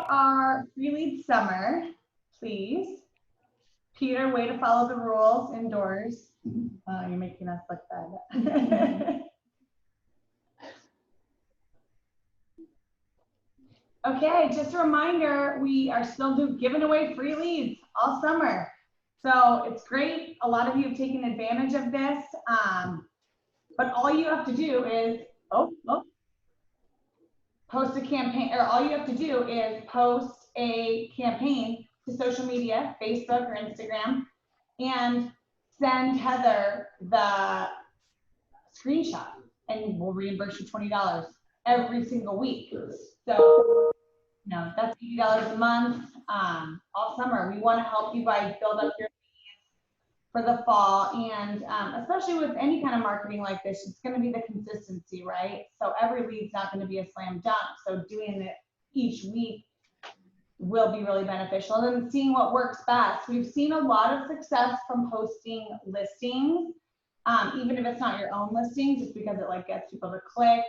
our free lead summer, please. Peter, way to follow the rules indoors. You're making us look bad. Okay, just a reminder, we are still giving away free leads all summer. So it's great. A lot of you have taken advantage of this. But all you have to do is, post a campaign, or all you have to do is post a campaign to social media, Facebook or Instagram, and send Heather the screenshot, and we'll reimburse you $20 every single week. So, that's $80 a month, all summer. We want to help you guys build up your leads for the fall, and especially with any kind of marketing like this, it's going to be the consistency, right? So every lead's not going to be a slam dunk. So doing it each week will be really beneficial. And then seeing what works best. We've seen a lot of success from posting listings, even if it's not your own listing, just because it gets people to click.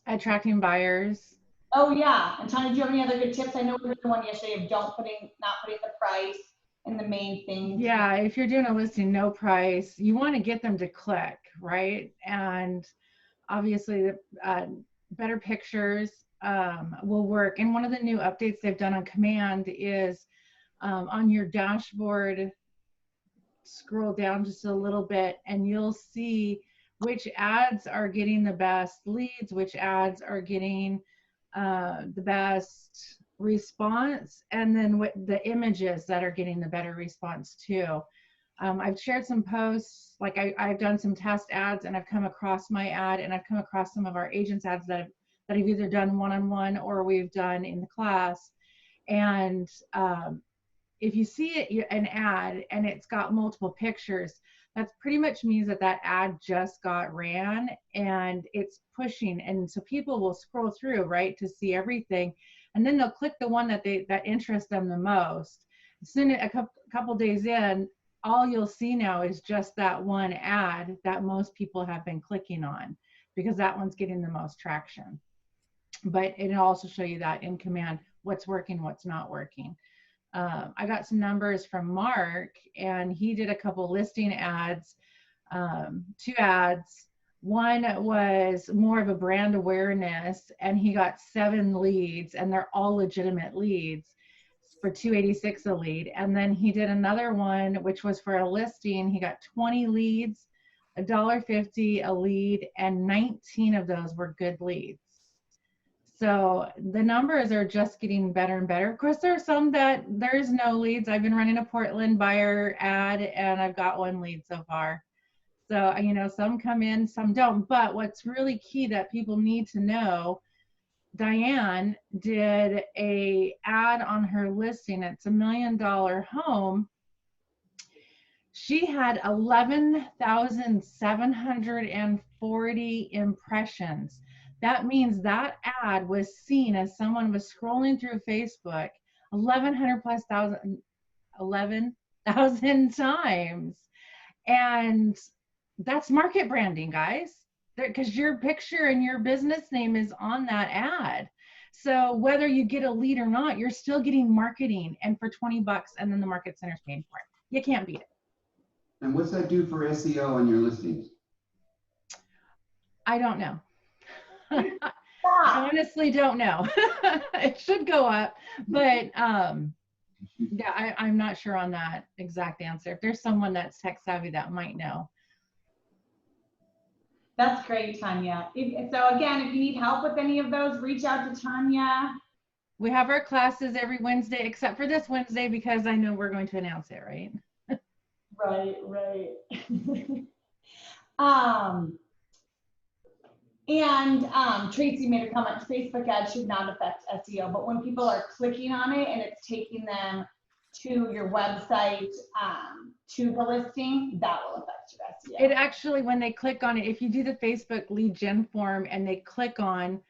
Attracting buyers. Oh yeah, and Tanya, do you have any other good tips? I know we did the one yesterday of not putting the price in the main thing. Yeah, if you're doing a listing, no price, you want to get them to click, right? And obviously, better pictures will work. And one of the new updates they've done on Command is on your dashboard, scroll down just a little bit, and you'll see which ads are getting the best leads, which ads are getting the best response, and then what the images that are getting the better response too. I've shared some posts, like I've done some test ads, and I've come across my ad, and I've come across some of our agents' ads that I've either done one-on-one or we've done in the class. And if you see an ad and it's got multiple pictures, that pretty much means that ad just got ran and it's pushing. And so people will scroll through, right, to see everything. And then they'll click the one that interests them the most. As soon as a couple days in, all you'll see now is just that one ad that most people have been clicking on, because that one's getting the most traction. But it'll also show you that in Command, what's working, what's not working. I got some numbers from Mark, and he did a couple listing ads, 2 ads. One was more of a brand awareness, and he got 7 leads, and they're all legitimate leads for $286 a lead. And then he did another one, which was for a listing. He got 20 leads, $1.50 a lead, and 19 of those were good leads. So the numbers are just getting better and better. Of course, there are some that there's no leads. I've been running a Portland buyer ad, and I've got 1 lead so far. So, some come in, some don't. But what's really key that people need to know, Diane did a ad on her listing. It's $1 million home. She had 11,740 impressions. That means that ad was seen as someone was scrolling through Facebook 11,000 times. And that's market branding, guys, because your picture and your business name is on that ad. So whether you get a lead or not, you're still getting marketing, and for $20, and then the market center's paying for it. You can't beat it. And what's that do for SEO on your listings? I don't know. I honestly don't know. It should go up, but yeah, I'm not sure on that exact answer. If there's someone that's tech savvy that might know. That's great, Tanya. So again, if you need help with any of those, reach out to Tanya. We have our classes every Wednesday, except for this Wednesday, because I know we're going to announce it, right? Right. And Tracy made a comment, Facebook ads should not affect SEO, but when people are clicking on it and it's taking them to your website, to the listing, that will affect your SEO. It actually, when they click on it, if you do the Facebook lead gen form and they click on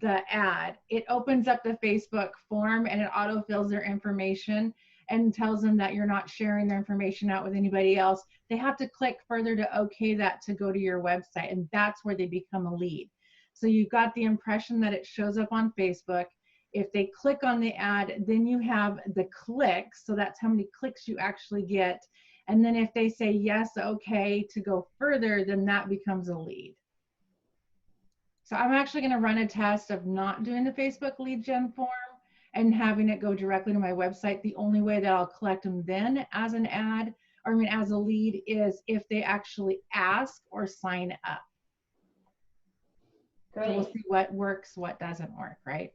the ad, it opens up the Facebook form and it autofills their information and tells them that you're not sharing their information out with anybody else. They have to click further to okay that to go to your website, and that's where they become a lead. So you've got the impression that it shows up on Facebook, If they click on the ad, then you have the clicks. So that's how many clicks you actually get. And then if they say yes, okay, to go further, then that becomes a lead. So I'm actually going to run a test of not doing the Facebook lead gen form and having it go directly to my website. The only way that I'll collect them then as an ad, or I mean as a lead, is if they actually ask or sign up. Great. So we'll see what works, what doesn't work, right?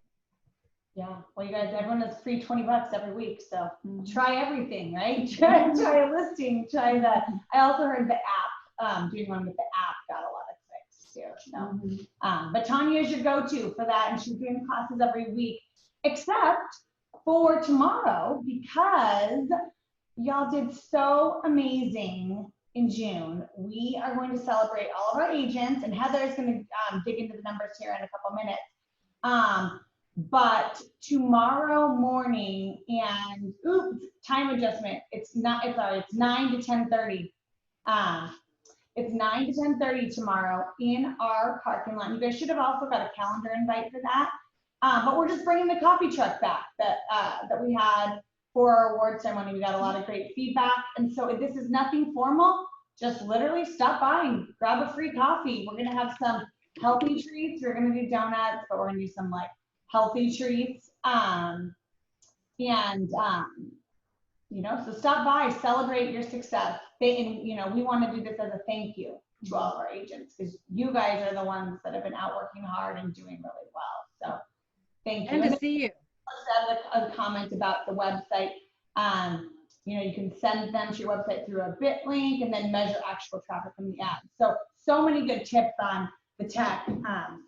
Yeah. Well, you guys, everyone has free $20 every week, so try everything, right? Try a listing, try that. I also heard the app, doing one with the app got a lot of clicks too. So, but Tanya is your go-to for that, and she's doing classes every week, except for tomorrow, because y'all did so amazing in June. We are going to celebrate all of our agents, and Heather's going to dig into the numbers here in a couple minutes. But tomorrow morning, and oops, time adjustment. It's 9 to 10:30. It's 9 to 10:30 tomorrow in our parking lot. You guys should have also got a calendar invite for that. But we're just bringing the coffee truck back that we had for our award ceremony. We got a lot of great feedback. And so this is nothing formal, just literally stop by and grab a free coffee. We're gonna have some healthy treats. We're gonna do donuts, but we're gonna do some like healthy treats. You know, so stop by, celebrate your success. We want to do this as a thank you to all of our agents, because you guys are the ones that have been out working hard and doing really well. So thank you. And to see you. A comment about the website. You can send them to your website through a bit link and then measure actual traffic from the ad. So many good tips on the tech.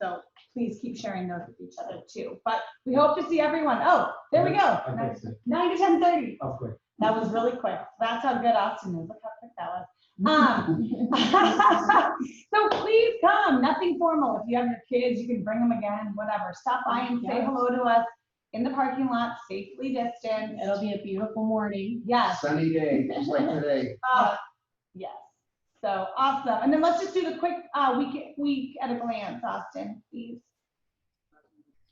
So please keep sharing those with each other too. But we hope to see everyone. Oh, there we go. 9 to 10:30. Oh, quick. That was really quick. That's how good Austin is. Look how quick that was. So please come. Nothing formal. If you have your kids, you can bring them again. Whatever. Stop by and say hello to us in the parking lot, safely distanced. It'll be a beautiful morning. Yes. Sunny day, just like today. Yes. So awesome. And then let's just do the quick week at a glance, Austin, please.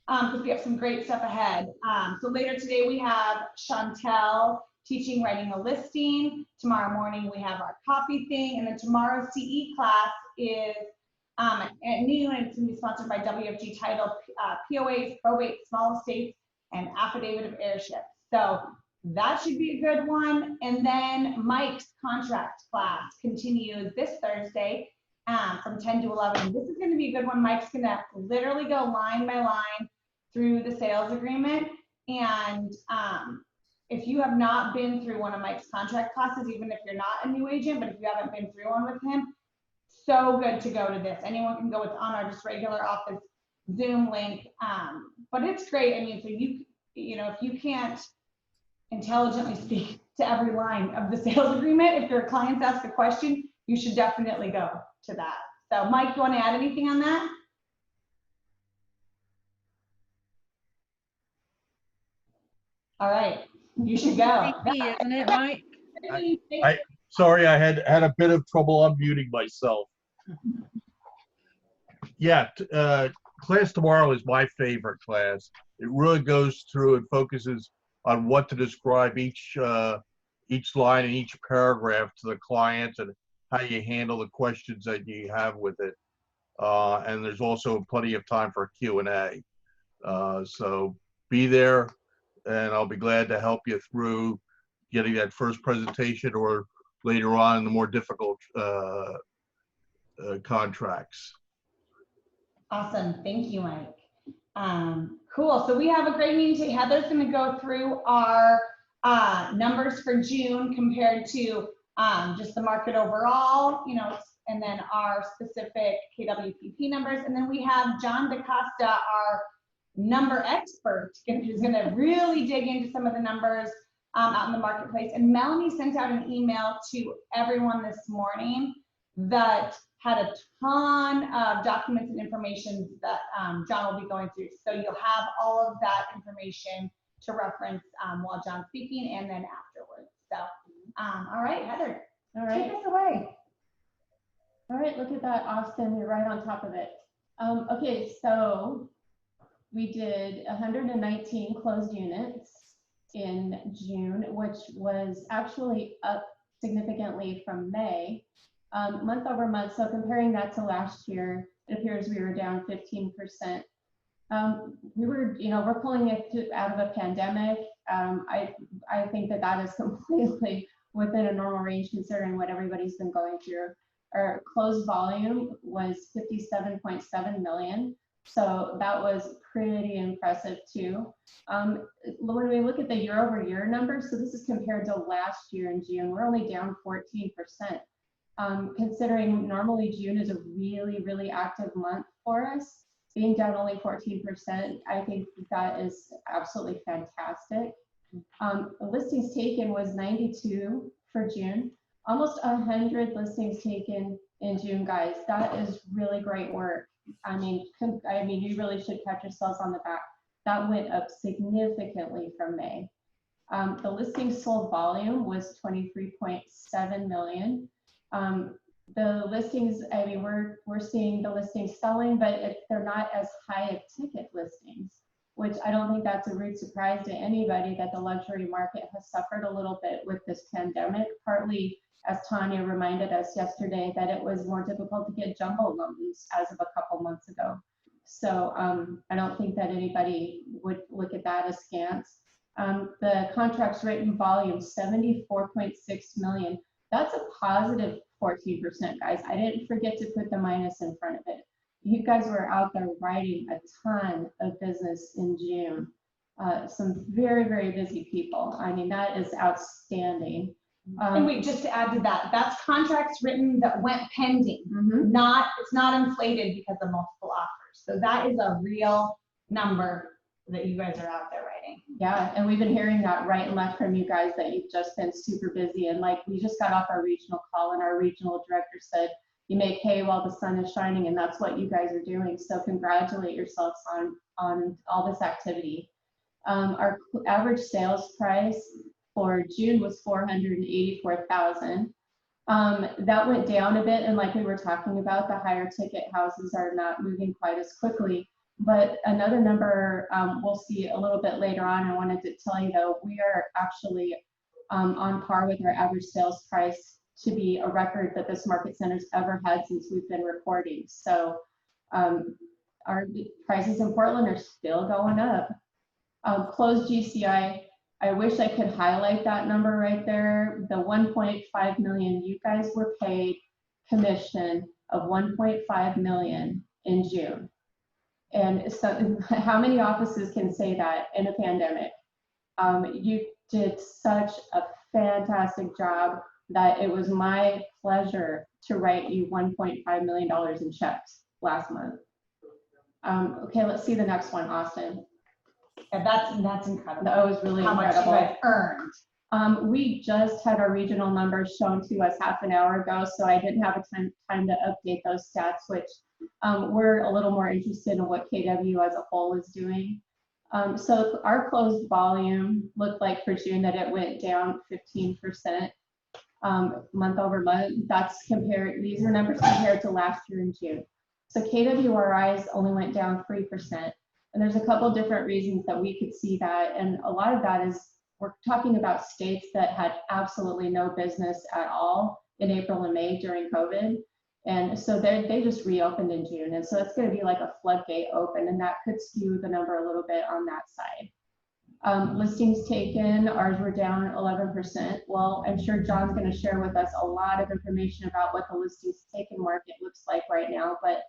Because we have some great stuff ahead. So later today we have Chantel teaching writing a listing. Tomorrow morning we have our copy thing, and then tomorrow's CE class is new, and it's going to be sponsored by WFG Title, POAs, probate, small estates, and affidavit of heirship. So that should be a good one. And then Mike's contract class continues this Thursday from 10 to 11. This is going to be a good one. Mike's going to literally go line by line through the sales agreement. And if you have not been through one of Mike's contract classes, even if you're not a new agent, but if you haven't been through one with him, so good to go to this. Anyone can go. It's on our just regular office Zoom link. But it's great. I mean, so if you can't intelligently speak to every line of the sales agreement, if your clients ask a question, you should definitely go to that. So Mike, you want to add anything on that? All right, you should go. Isn't it, Mike? Sorry, I had a bit of trouble unmuting myself. Yeah, class tomorrow is my favorite class. It really goes through and focuses on what to describe each line and each paragraph to the client, and how you handle the questions that you have with it. And there's also plenty of time for Q&A. So be there, and I'll be glad to help you through getting that first presentation, or later on in the more difficult contracts. Awesome. Thank you, Mike. Cool. So we have a great meeting today. Heather's going to go through our numbers for June compared to just the market overall, and then our specific KWPP numbers. And then we have John DeCosta, our number expert, who's going to really dig into some of the numbers out in the marketplace. And Melanie sent out an email to everyone this morning that had a ton of documents and information that John will be going through. So you'll have all of that information to reference while John's speaking and then afterwards. So, all right, Heather, All right. take us away. All right, look at that, Austin, you're right on top of it. Okay, so we did 119 closed units in June, which was actually up significantly from May, month over month. So comparing that to last year, it appears we were down 15%. We were, we're pulling it out of a pandemic. I think that that is completely within a normal range considering what everybody's been going through. Our closed volume was 57.7 million. So that was pretty impressive too. When we look at the year over year numbers, so this is compared to last year in June, we're only down 14%. Considering normally June is a really, really active month for us, being down only 14%, I think that is absolutely fantastic. The listings taken was 92 for June, almost 100 listings taken in June, guys. That is really great work. I mean, you really should pat yourselves on the back. That went up significantly from May. The listings sold volume was 23.7 million. The listings, we're seeing the listings selling, but they're not as high of ticket listings, which I don't think that's a rude surprise to anybody that the luxury market has suffered a little bit with this pandemic, partly as Tanya reminded us yesterday that it was more difficult to get jumbo loans as of a couple months ago. So I don't think that anybody would look at that askance. The contracts written volume, 74.6 million. That's a positive 14%, guys. I didn't forget to put the minus in front of it. You guys were out there writing a ton of business in June. Some very, very busy people. I mean, that is outstanding. And wait, just to add to that, that's contracts written that went pending. It's not inflated because of multiple offers. So that is a real number that you guys are out there writing. Yeah, and we've been hearing that right and left from you guys that you've just been super busy. And like, we just got off our regional call and our regional director said, you make hay while the sun is shining, and that's what you guys are doing. So congratulate yourselves on all this activity. Our average sales price for June was 484,000. That went down a bit, and like we were talking about, the higher ticket houses are not moving quite as quickly. But another number we'll see a little bit later on, I wanted to tell you though, we are actually on par with our average sales price to be a record that this market center's ever had since we've been recording. So our prices in Portland are still going up. Closed GCI, I wish I could highlight that number right there. The 1.5 million, you guys were paid commission of 1.5 million in June. And so how many offices can say that in a pandemic? You did such a fantastic job that it was my pleasure to write you $1.5 million in checks last month. Okay, let's see the next one, Austin. Yeah, that's incredible. That was really how incredible. much you guys earned. We just had our regional numbers shown to us half an hour ago, so I didn't have a time to update those stats, which we're a little more interested in what KW as a whole is doing. So our closed volume looked like for June that it went down 15% month over month. These are numbers compared to last year in June. So KWRIs only went down 3%. And there's a couple different reasons that we could see that. And a lot of that is we're talking about states that had absolutely no business at all in April and May during COVID. And so they just reopened in June. And so it's going to be like a floodgate open, and that could skew the number a little bit on that side. Listings taken, ours were down 11%. Well, I'm sure John's going to share with us a lot of information about what the listings taken market looks like right now. But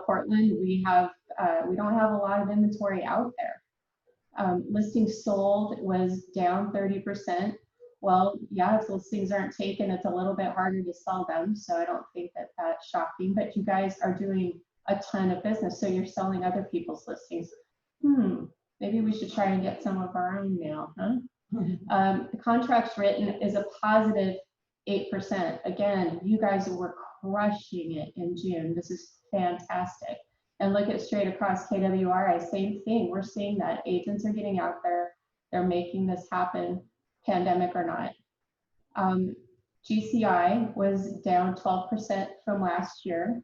Portland, we don't have a lot of inventory out there. Listings sold was down 30%. Well, yeah, if listings aren't taken, it's a little bit harder to sell them. So I don't think that that's shocking, but you guys are doing a ton of business. So you're selling other people's listings. Maybe we should try and get some of our own now, huh? The contracts written is a positive 8%. Again, you guys were crushing it in June. This is fantastic. And look at straight across KWRI, same thing. We're seeing that agents are getting out there. They're making this happen, pandemic or not. GCI was down 12% from last year.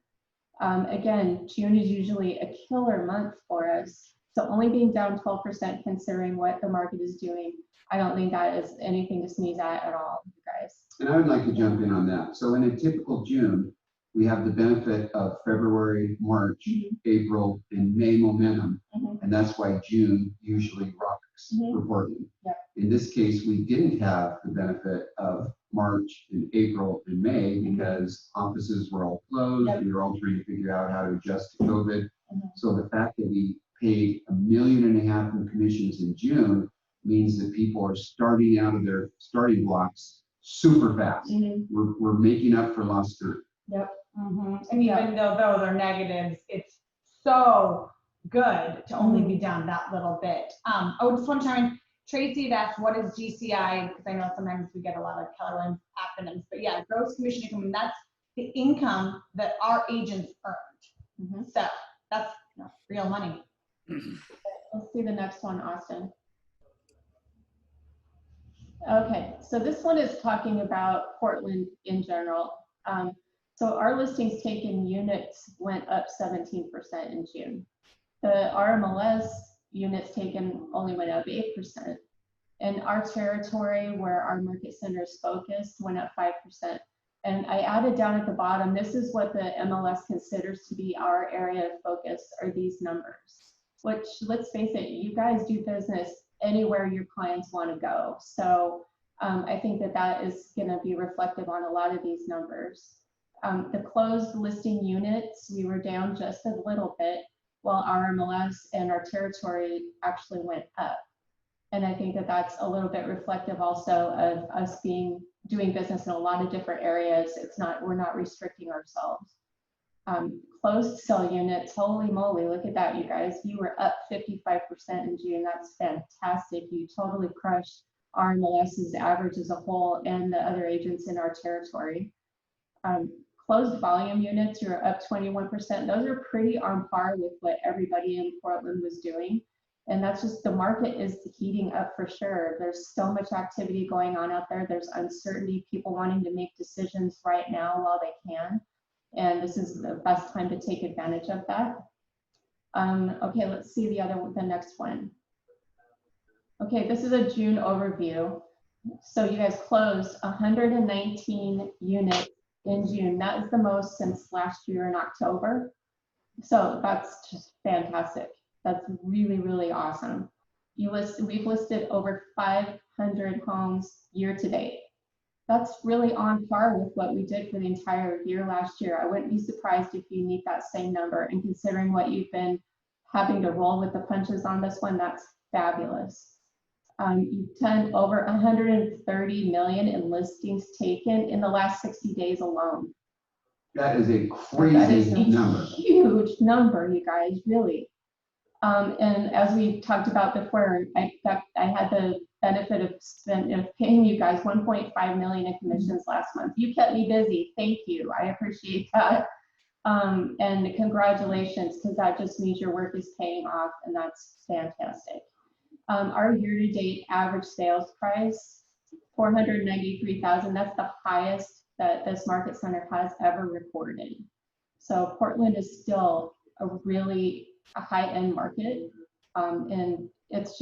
Again, June is usually a killer month for us. So only being down 12% considering what the market is doing, I don't think that is anything to sneeze at all, you guys. And I would like to jump in on that. So in a typical June, we have the benefit of February, March, April, and May momentum. And that's why June usually rocks for Portland. Yep. In this case, we didn't have the benefit of March and April and May because offices were all closed. Yep. We were all trying to figure out how to adjust to COVID. So the fact that we paid $1.5 million in commissions in June means that people are starting out of their starting blocks super fast. We're making up for lost time. Yep. And even though they're negatives, it's so good to only be down that little bit. Oh, just one time, Tracy had asked, what is GCI? Because I know sometimes we get a lot of Keller Williams acronyms, but yeah, gross commission income, and that's the income that our agents earned. So that's real money. Let's see the next one, Austin. Okay, so this one is talking about Portland in general. So our listings taken units went up 17% in June. The RMLS units taken only went up 8%. And our territory where our market center is focused went up 5%. And I added down at the bottom, this is what the MLS considers to be our area of focus, are these numbers, which, let's face it, you guys do business anywhere your clients want to go. So I think that that is going to be reflective on a lot of these numbers. The closed listing units, we were down just a little bit, while our MLS and our territory actually went up. And I think that that's a little bit reflective also of us doing business in a lot of different areas. We're not restricting ourselves. Closed sell units, holy moly, look at that, you guys. You were up 55% in June. That's fantastic. You totally crushed RMLS's average as a whole and the other agents in our territory. Closed volume units, you're up 21%. Those are pretty on par with what everybody in Portland was doing. And that's just, the market is heating up for sure. There's so much activity going on out there. There's uncertainty, people wanting to make decisions right now while they can. And this is the best time to take advantage of that. Okay, let's see the next one. Okay, this is a June overview. So you guys closed 119 units in June. That is the most since last year in October. So that's just fantastic. That's really, really awesome. We've listed over 500 homes year to date. That's really on par with what we did for the entire year last year. I wouldn't be surprised if you meet that same number, and considering what you've been having to roll with the punches on this one, that's fabulous. You've done over 130 million in listings taken in the last 60 days alone. That is a That is crazy number. Huge number, you guys, really. And as we talked about before, I had the benefit of paying you guys 1.5 million in commissions last month. You kept me busy. Thank you. I appreciate that. And congratulations, because that just means your work is paying off, and that's fantastic. Our year-to-date average sales price, $493,000. That's the highest that this market center has ever recorded. So Portland is still a really high-end market, and it's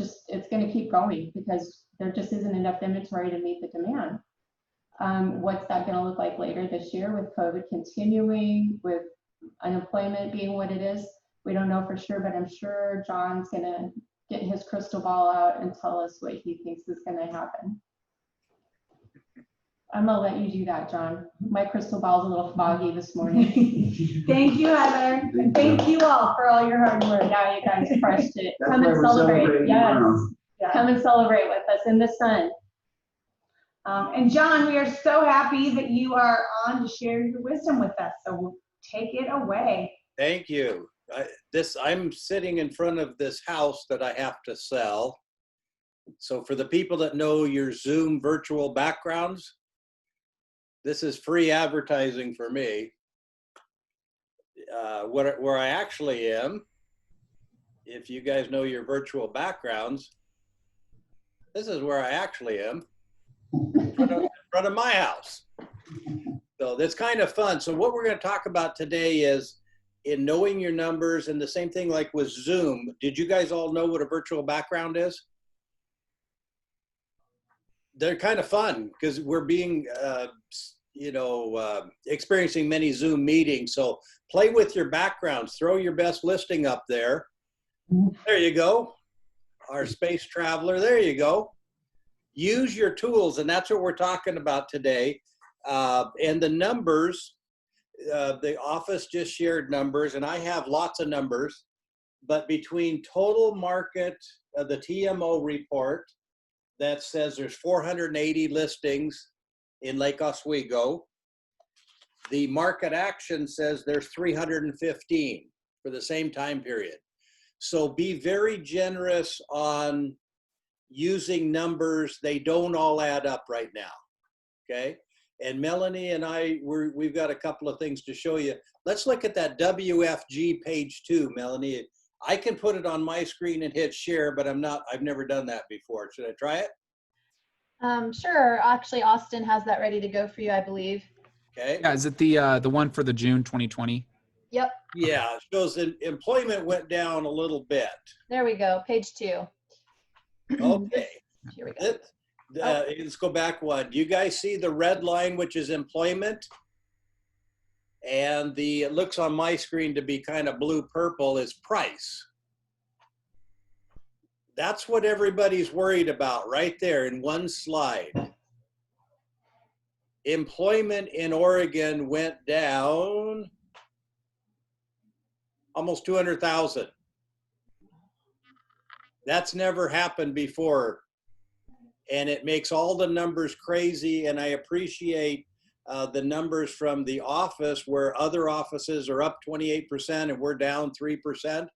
going to keep going because there just isn't enough inventory to meet the demand. What's that going to look like later this year with COVID continuing, with unemployment being what it is? We don't know for sure, but I'm sure John's going to get his crystal ball out and tell us what he thinks is going to happen. I'm gonna let you do that, John. My crystal ball's a little foggy this morning. Thank you, Heather. And thank you all for all your hard work. Yeah, you guys crushed it. That's Come why and we're celebrate. celebrating Yes. tomorrow. Yeah. Come and celebrate with us in the sun. And John, we are so happy that you are on to share your wisdom with us. So we'll take it away. Thank you. I'm sitting in front of this house that I have to sell. So for the people that know your Zoom virtual backgrounds, this is free advertising for me. Where I actually am, if you guys know your virtual backgrounds, this is where I actually am, in front of my house. So that's kind of fun. So what we're going to talk about today is in knowing your numbers, and the same thing like with Zoom, did you guys all know what a virtual background is? They're kind of fun because we're being, experiencing many Zoom meetings. So play with your backgrounds, throw your best listing up there. There you go. Our space traveler, there you go. Use your tools, and that's what we're talking about today. And the numbers, the office just shared numbers, and I have lots of numbers, but between total market, the TMO report that says there's 480 listings in Lake Oswego, the market action says there's 315 for the same time period. So be very generous on using numbers. They don't all add up right now, okay? And Melanie and we've got a couple of things to show you. Let's look at that WFG page 2, Melanie. I can put it on my screen and hit share, but I've never done that before. Should I try it? Sure. Actually, Austin has that ready to go for you, I believe. Okay. Yeah, is it the one for the June 2020? Yep. Yeah, it shows that employment went down a little bit. There we go. Page 2. Okay. Here we go. Let's go back one. Do you guys see the red line, which is employment? And it looks on my screen to be kind of blue-purple, is price. That's what everybody's worried about right there in one slide. Employment in Oregon went down almost 200,000. That's never happened before. And it makes all the numbers crazy. And I appreciate the numbers from the office where other offices are up 28% and we're down 3%.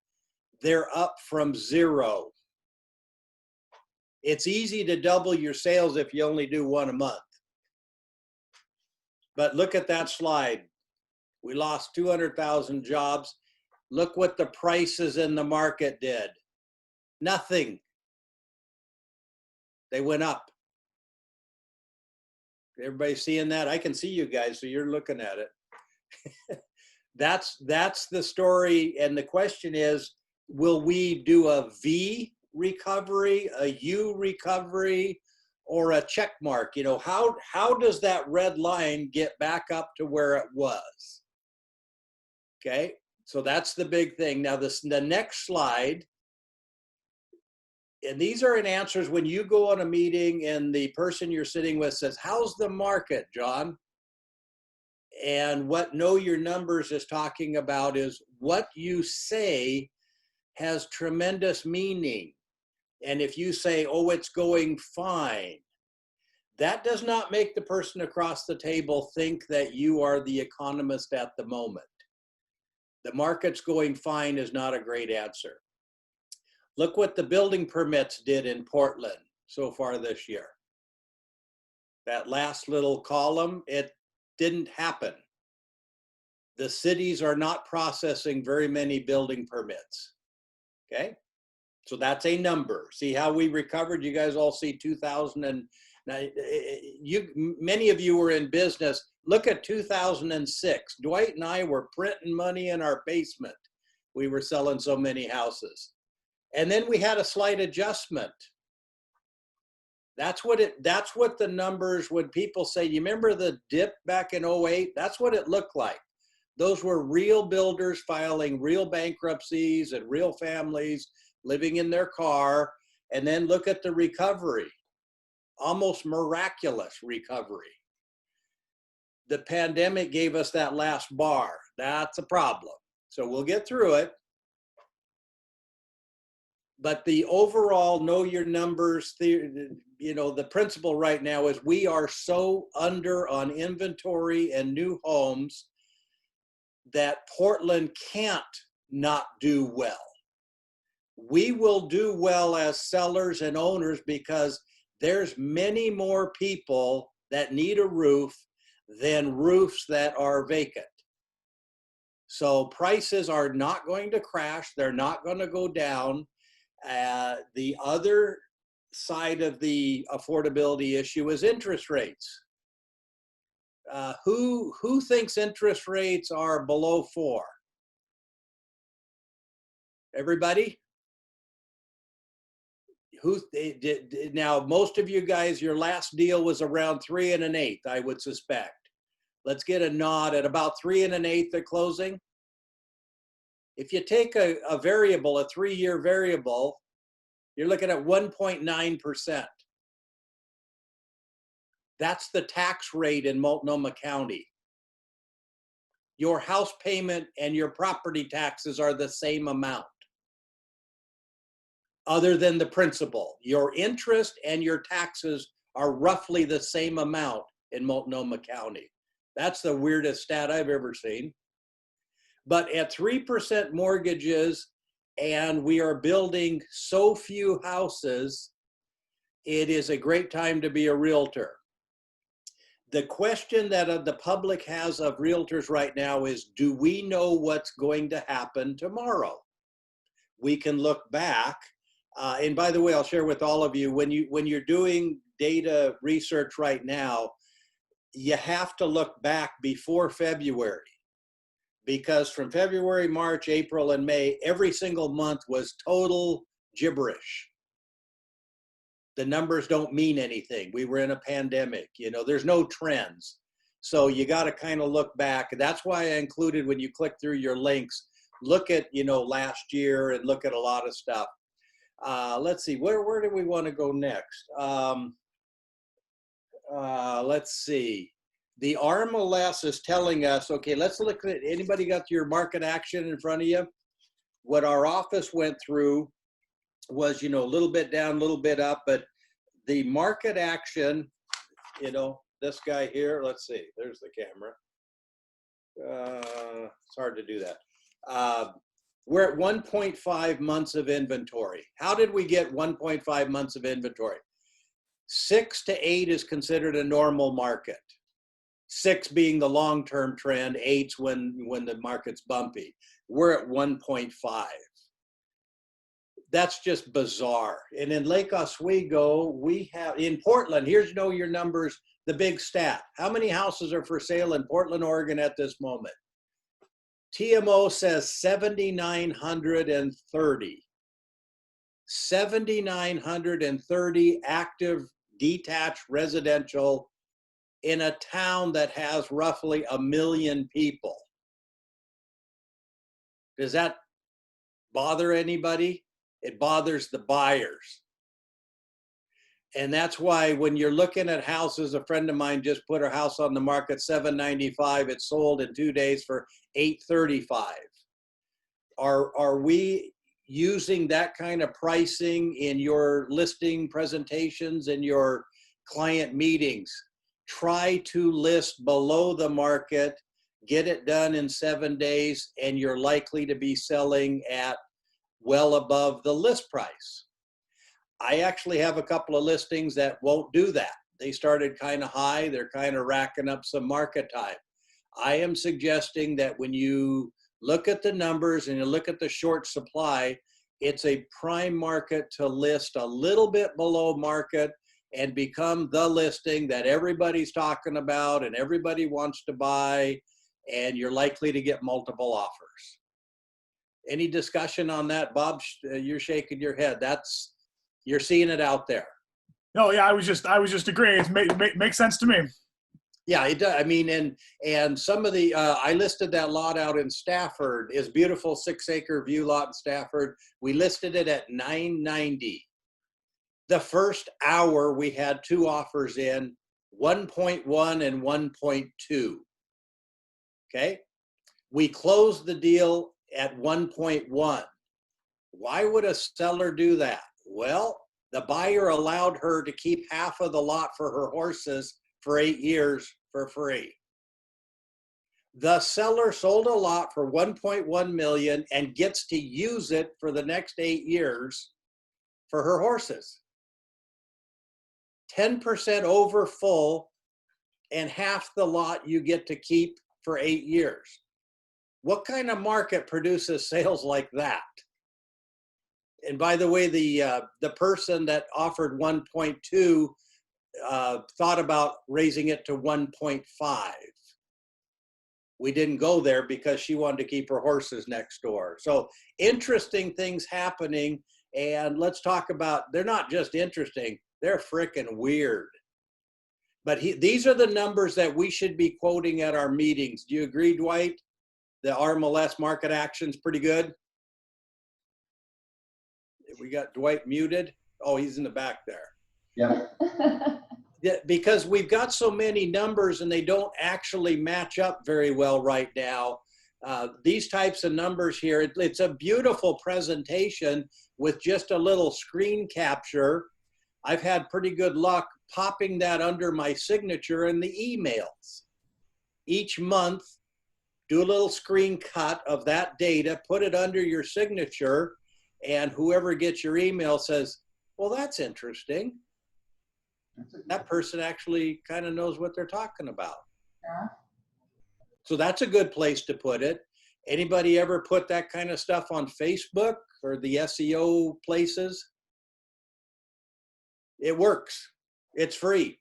They're up from 0. It's easy to double your sales if you only do one a month. But look at that slide. We lost 200,000 jobs. Look what the prices in the market did. Nothing. They went up. Everybody seeing that? I can see you guys, so you're looking at it. That's the story. And the question is, will we do a V recovery, a U recovery, or a check mark? You know, how does that red line get back up to where it was? Okay, so that's the big thing. Now the next slide, and these are in answers when you go on a meeting and the person you're sitting with says, how's the market, John? And what Know Your Numbers is talking about is what you say has tremendous meaning. And if you say, oh, it's going fine, that does not make the person across the table think that you are the economist at the moment. The market's going fine is not a great answer. Look what the building permits did in Portland so far this year. That last little column, it didn't happen. The cities are not processing very many building permits. Okay? So that's a number. See how we recovered? You guys all see 2000 and now, many of you were in business. Look at 2006. Dwight and I were printing money in our basement. We were selling so many houses. And then we had a slight adjustment. That's what the numbers, when people say, you remember the dip back in 08? That's what it looked like. Those were real builders filing real bankruptcies and real families living in their car. And then look at the recovery. Almost miraculous recovery. The pandemic gave us that last bar. That's a problem. So we'll get through it. But the overall Know Your Numbers, the principle right now is we are so under on inventory and new homes that Portland can't not do well. We will do well as sellers and owners because there's many more people that need a roof than roofs that are vacant. So prices are not going to crash. They're not going to go down. The other side of the affordability issue is interest rates. Who thinks interest rates are below 4? Everybody? Now, most of you guys, your last deal was around 3 1/8, I would suspect. Let's get a nod at about 3 1/8 at closing. If you take a variable, a 3-year variable, you're looking at 1.9%. That's the tax rate in Multnomah County. Your house payment and your property taxes are the same amount, other than the principal. Your interest and your taxes are roughly the same amount in Multnomah County. That's the weirdest stat I've ever seen. But at 3% mortgages, and we are building so few houses, it is a great time to be a realtor. The question that the public has of realtors right now is, do we know what's going to happen tomorrow? We can look back. And by the way, I'll share with all of you, when you're doing data research right now, you have to look back before February, because from February, March, April, and May, every single month was total gibberish. The numbers don't mean anything. We were in a pandemic, there's no trends. So you got to kind of look back. That's why I included, when you click through your links, look at, last year and look at a lot of stuff. Let's see, where do we want to go next? Let's see. The RMLS is telling us, okay, let's look at, anybody got your market action in front of you? What our office went through was, a little bit down, a little bit up, but the market action, this guy here, let's see, there's the camera. It's hard to do that. We're at 1.5 months of inventory. How did we get 1.5 months of inventory? 6 to 8 is considered a normal market. 6 being the long-term trend, 8's when the market's bumpy. We're at 1.5. That's just bizarre. And in Lake Oswego, we have, in Portland, here's your numbers, the big stat. How many houses are for sale in Portland, Oregon at this moment? TMO says 7,930. 7,930 active detached residential in a town that has roughly 1 million people. Does that bother anybody? It bothers the buyers. And that's why when you're looking at houses, a friend of mine just put her house on the market, $795. It sold in 2 days for $835. Are we using that kind of pricing in your listing presentations and your client meetings? Try to list below the market, get it done in 7 days, and you're likely to be selling at well above the list price. I actually have a couple of listings that won't do that. They started kind of high. They're kind of racking up some market time. I am suggesting that when you look at the numbers and you look at the short supply, it's a prime market to list a little bit below market and become the listing that everybody's talking about and everybody wants to buy, and you're likely to get multiple offers. Any discussion on that, Bob? You're shaking your head. You're seeing it out there. No, yeah, I was just agreeing. It makes sense to me. Yeah, it does. I mean, and some of the, I listed that lot out in Stafford. It's beautiful 6-acre view lot in Stafford. We listed it at $990. The first hour we had 2 offers in, 1.1 and 1.2. Okay. We closed the deal at 1.1. Why would a seller do that? Well, the buyer allowed her to keep half of the lot for her horses for 8 years for free. The seller sold a lot for 1.1 million and gets to use it for the next 8 years for her horses. 10% over full, and half the lot you get to keep for 8 years. What kind of market produces sales like that? And by the way, the person that offered 1.2 thought about raising it to 1.5. We didn't go there because she wanted to keep her horses next door. So interesting things happening. And let's talk about, they're not just interesting, they're freaking weird. But these are the numbers that we should be quoting at our meetings. Do you agree, Dwight? The RMLS market action's pretty good. We got Dwight muted. Oh, he's in the back there. Yeah. Yeah, because we've got so many numbers and they don't actually match up very well right now. These types of numbers here, it's a beautiful presentation with just a little screen capture. I've had pretty good luck popping that under my signature in the emails. Each month, do a little screen cut of that data, put it under your signature, and whoever gets your email says, well, that's interesting. That person actually kind of knows what they're talking about. Yeah. So that's a good place to put it. Anybody ever put that kind of stuff on Facebook or the SEO places? It works. It's free.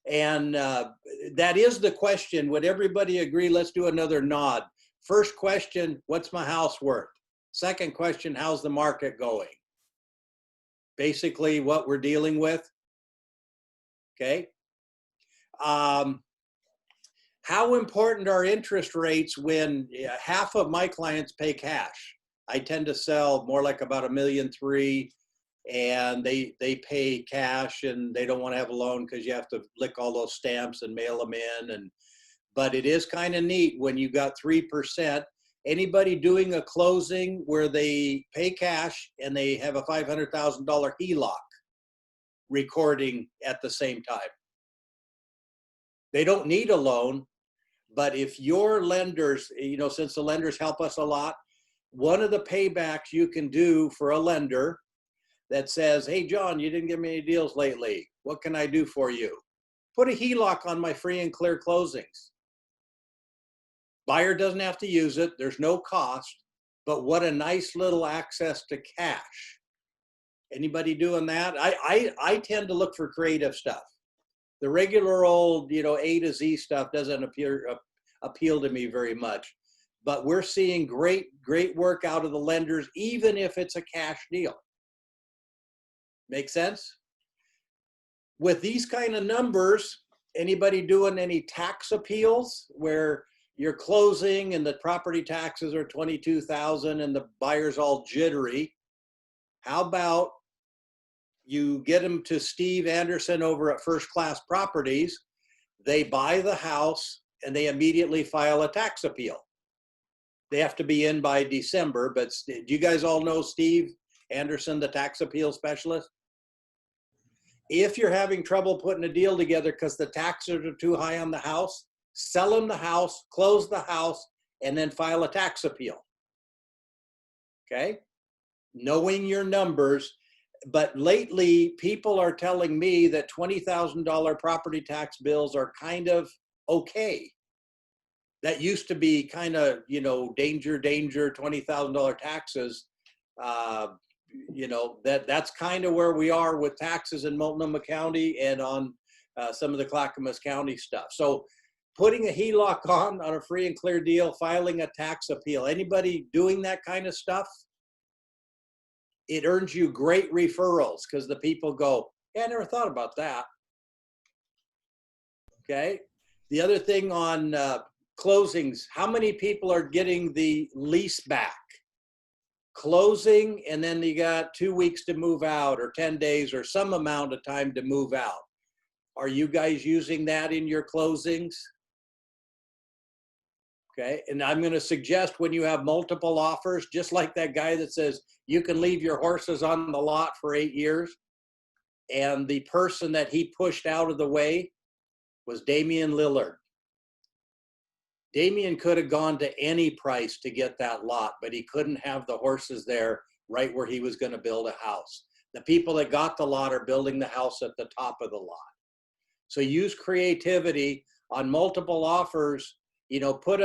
And that is the question. Would everybody agree? Let's do another nod. First question, what's my house worth? Second question, how's the market going? Basically what we're dealing with. Okay. How important are interest rates when half of my clients pay cash? I tend to sell more like about $1.3 million, and they pay cash and they don't want to have a loan because you have to lick all those stamps and mail them in. But it is kind of neat when you got 3%. Anybody doing a closing where they pay cash and they have a $500,000 HELOC recording at the same time? They don't need a loan, but if your lenders, since the lenders help us a lot, one of the paybacks you can do for a lender that says, hey, John, you didn't give me any deals lately. What can I do for you? Put a HELOC on my free and clear closings. Buyer doesn't have to use it. There's no cost, but what a nice little access to cash. Anybody doing that? I tend to look for creative stuff. The regular old, A to Z stuff doesn't appeal to me very much, but we're seeing great work out of the lenders, even if it's a cash deal. Make sense? With these kind of numbers, anybody doing any tax appeals where you're closing and the property taxes are $22,000 and the buyer's all jittery? How about you get them to Steve Anderson over at First Class Properties, they buy the house and they immediately file a tax appeal. They have to be in by December, but do you guys all know Steve Anderson, the tax appeal specialist? If you're having trouble putting a deal together because the taxes are too high on the house, sell them the house, close the house, and then file a tax appeal. Okay? Knowing your numbers. But lately, people are telling me that $20,000 property tax bills are kind of okay. That used to be kind of, danger, $20,000 taxes. That's kind of where we are with taxes in Multnomah County and on some of the Clackamas County stuff. So putting a HELOC on a free and clear deal, filing a tax appeal. Anybody doing that kind of stuff? It earns you great referrals because the people go, yeah, I never thought about that. Okay. The other thing on closings, how many people are getting the lease back? Closing, and then you got 2 weeks to move out or 10 days or some amount of time to move out. Are you guys using that in your closings? Okay, and I'm going to suggest when you have multiple offers, just like that guy that says you can leave your horses on the lot for 8 years, and the person that he pushed out of the way was Damian Lillard. Damian could have gone to any price to get that lot, but he couldn't have the horses there right where he was going to build a house. The people that got the lot are building the house at the top of the lot. So use creativity on multiple offers. Put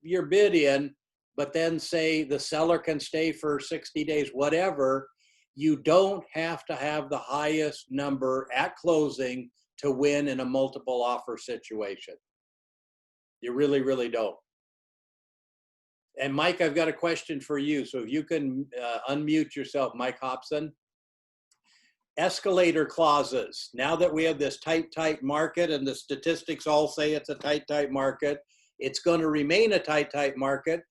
your bid in, but then say the seller can stay for 60 days, whatever. You don't have to have the highest number at closing to win in a multiple offer situation. You really, really don't. And Mike, I've got a question for you. So if you can unmute yourself, Mike Hobson. Escalator clauses. Now that we have this tight market and the statistics all say it's a tight market, it's going to remain a tight market.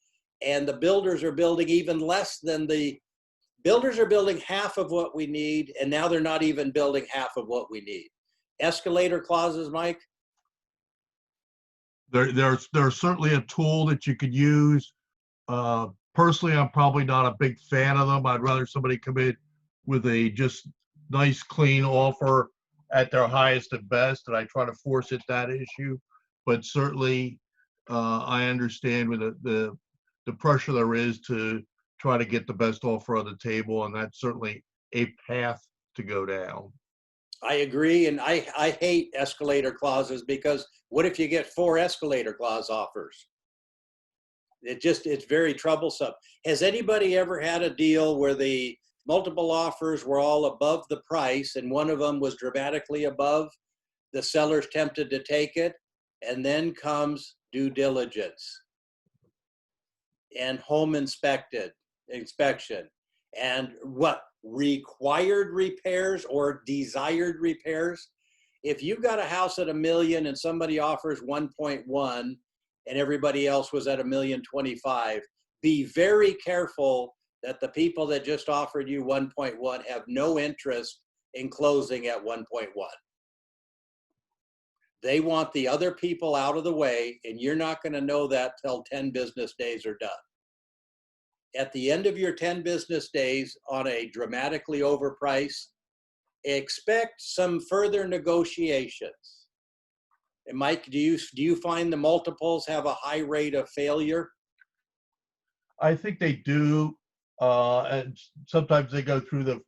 And the builders are building even less than the builders are building half of what we need. And now they're not even building half of what we need. Escalator clauses, Mike? There's certainly a tool that you could use. Personally, I'm probably not a big fan of them. I'd rather somebody come in with a just nice, clean offer at their highest and best, and I try to force it that issue. But certainly, I understand with the pressure there is to try to get the best offer on the table, and that's certainly a path to go down. I agree, and I hate escalator clauses because what if you get 4 escalator clause offers? It's very troublesome. Has anybody ever had a deal where the multiple offers were all above the price and one of them was dramatically above? The seller's tempted to take it, and then comes due diligence and home inspection and what? Required repairs or desired repairs. If you've got a house at $1 million and somebody offers 1.1 and everybody else was at $1,025,000, be very careful that the people that just offered you 1.1 have no interest in closing at 1.1. They want the other people out of the way, and you're not going to know that till 10 business days are done. At the end of your 10 business days on a dramatically overpriced, expect some further negotiations. And Mike, do you find the multiples have a high rate of failure? I think they do, and sometimes they go through the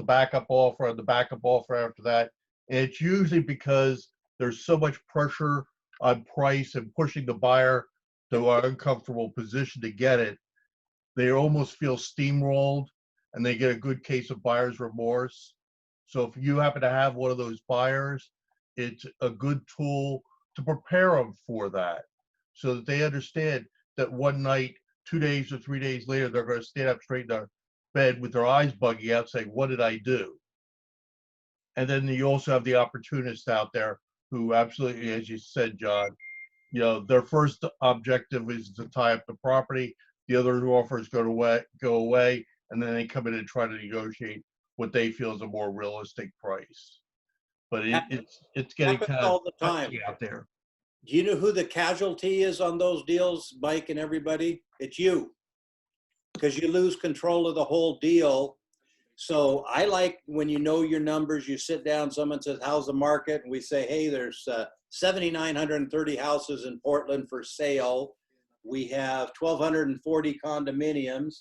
backup offer, and the backup offer after that. And it's usually because there's so much pressure on price and pushing the buyer to an uncomfortable position to get it. They almost feel steamrolled, and they get a good case of buyer's remorse. So if you happen to have one of those buyers, it's a good tool to prepare them for that, so that they understand that one night, 2 days or 3 days later, they're going to stand up straight in their bed with their eyes bugging out saying, what did I do? And then you also have the opportunists out there who absolutely, as you said, John, their first objective is to tie up the property. The other offers go away, and then they come in and try to negotiate what they feel is a more realistic price. But it's getting kind of all the time touchy out there. Do you know who the casualty is on those deals, Mike and everybody? It's you, because you lose control of the whole deal. So I like when you know your numbers, you sit down, someone says, how's the market? And we say, hey, there's 7,930 houses in Portland for sale. We have 1,240 condominiums,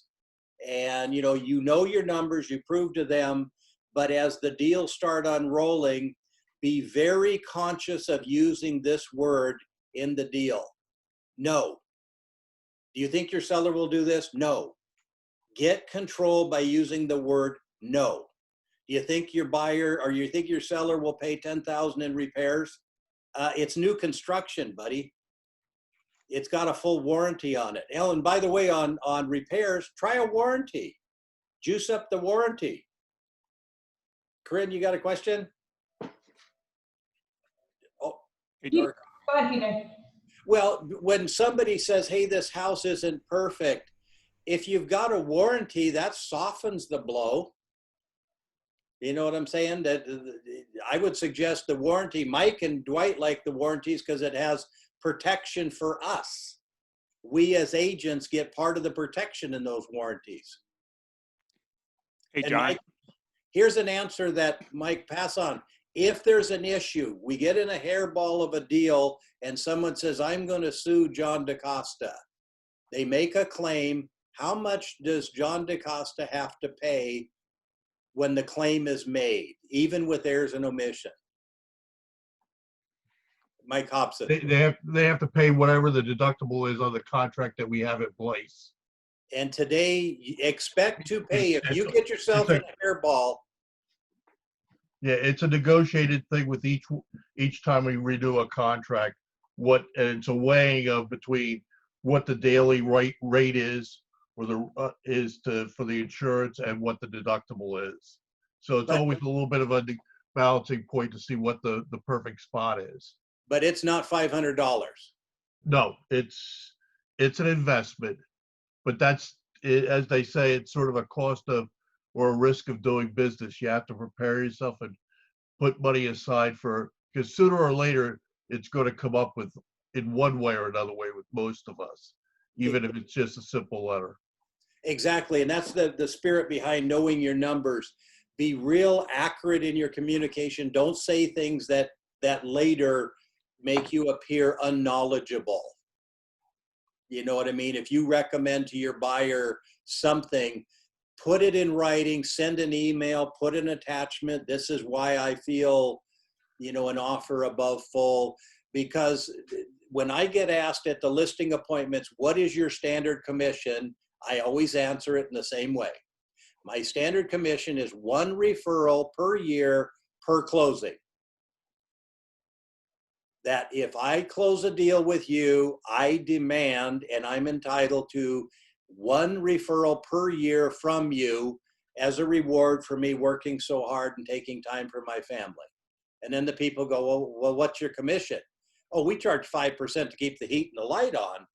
and you know your numbers, you prove to them, but as the deals start unrolling, be very conscious of using this word in the deal. No. Do you think your seller will do this? No. Get control by using the word no. Do you think your buyer or you think your seller will pay $10,000 in repairs? It's new construction, buddy. It's got a full warranty on it. Oh, and by the way, on repairs, try a warranty. Juice up the warranty. Corinne, you got a question? Oh, Go ahead, Peter. well, when somebody says, hey, this house isn't perfect, if you've got a warranty, that softens the blow. You know what I'm saying? That I would suggest the warranty. Mike and Dwight like the warranties because it has protection for us. We as agents get part of the protection in those warranties. Hey, And John. Mike, here's an answer that Mike, pass on. If there's an issue, we get in a hairball of a deal and someone says, I'm going to sue John DeCosta. They make a claim. How much does John DeCosta have to pay when the claim is made, even with errors and omission? Mike Hobson. They have to pay whatever the deductible is on the contract that we have in place. And today, expect to pay. If you get yourself in a hairball. Yeah, it's a negotiated thing with each time we redo a contract. and it's a weighing of between what the daily rate is or for the insurance and what the deductible is. So it's always a little bit of a balancing point to see what the perfect spot is. But it's not $500. No, it's an investment, but that's it, as they say, it's sort of a cost of or a risk of doing business. You have to prepare yourself and put money aside because sooner or later it's going to come up with in one way or another way with most of us, even if it's just a simple letter. Exactly. And that's the spirit behind knowing your numbers. Be real accurate in your communication. Don't say things that later make you appear unknowledgeable. You know what I mean? If you recommend to your buyer something, put it in writing, send an email, put an attachment. This is why I feel, an offer above full. Because when I get asked at the listing appointments, what is your standard commission? I always answer it in the same way. My standard commission is 1 referral per year per closing. That if I close a deal with you, I demand and I'm entitled to 1 referral per year from you as a reward for me working so hard and taking time for my family. And then the people go, well, what's your commission? Oh, we charge 5% to keep the heat and the light on.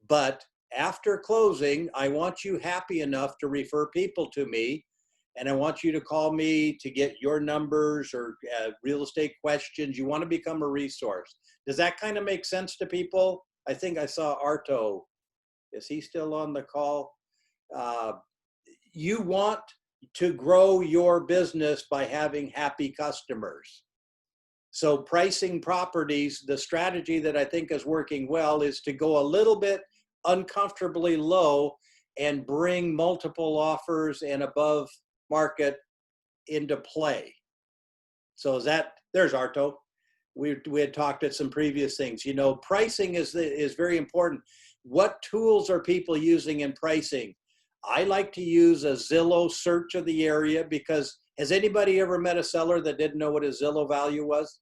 But after closing, I want you happy enough to refer people to me. And I want you to call me to get your numbers or real estate questions. You want to become a resource. Does that kind of make sense to people? I think I saw Arto. Is he still on the call? You want to grow your business by having happy customers. So pricing properties, the strategy that I think is working well is to go a little bit uncomfortably low and bring multiple offers and above market into play. So there's Arto. We had talked at some previous things. Pricing is very important. What tools are people using in pricing? I like to use a Zillow search of the area because has anybody ever met a seller that didn't know what a Zillow value was?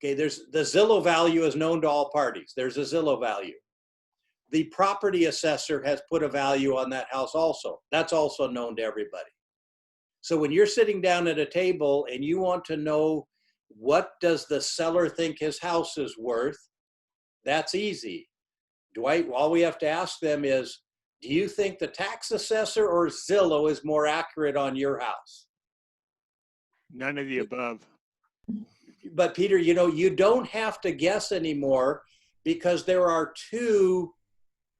Okay, the Zillow value is known to all parties. There's a Zillow value. The property assessor has put a value on that house also. That's also known to everybody. So when you're sitting down at a table and you want to know what does the seller think his house is worth, that's easy. All we have to ask them is, do you think the tax assessor or Zillow is more accurate on your house? None of the above. But Peter, you don't have to guess anymore because there are 2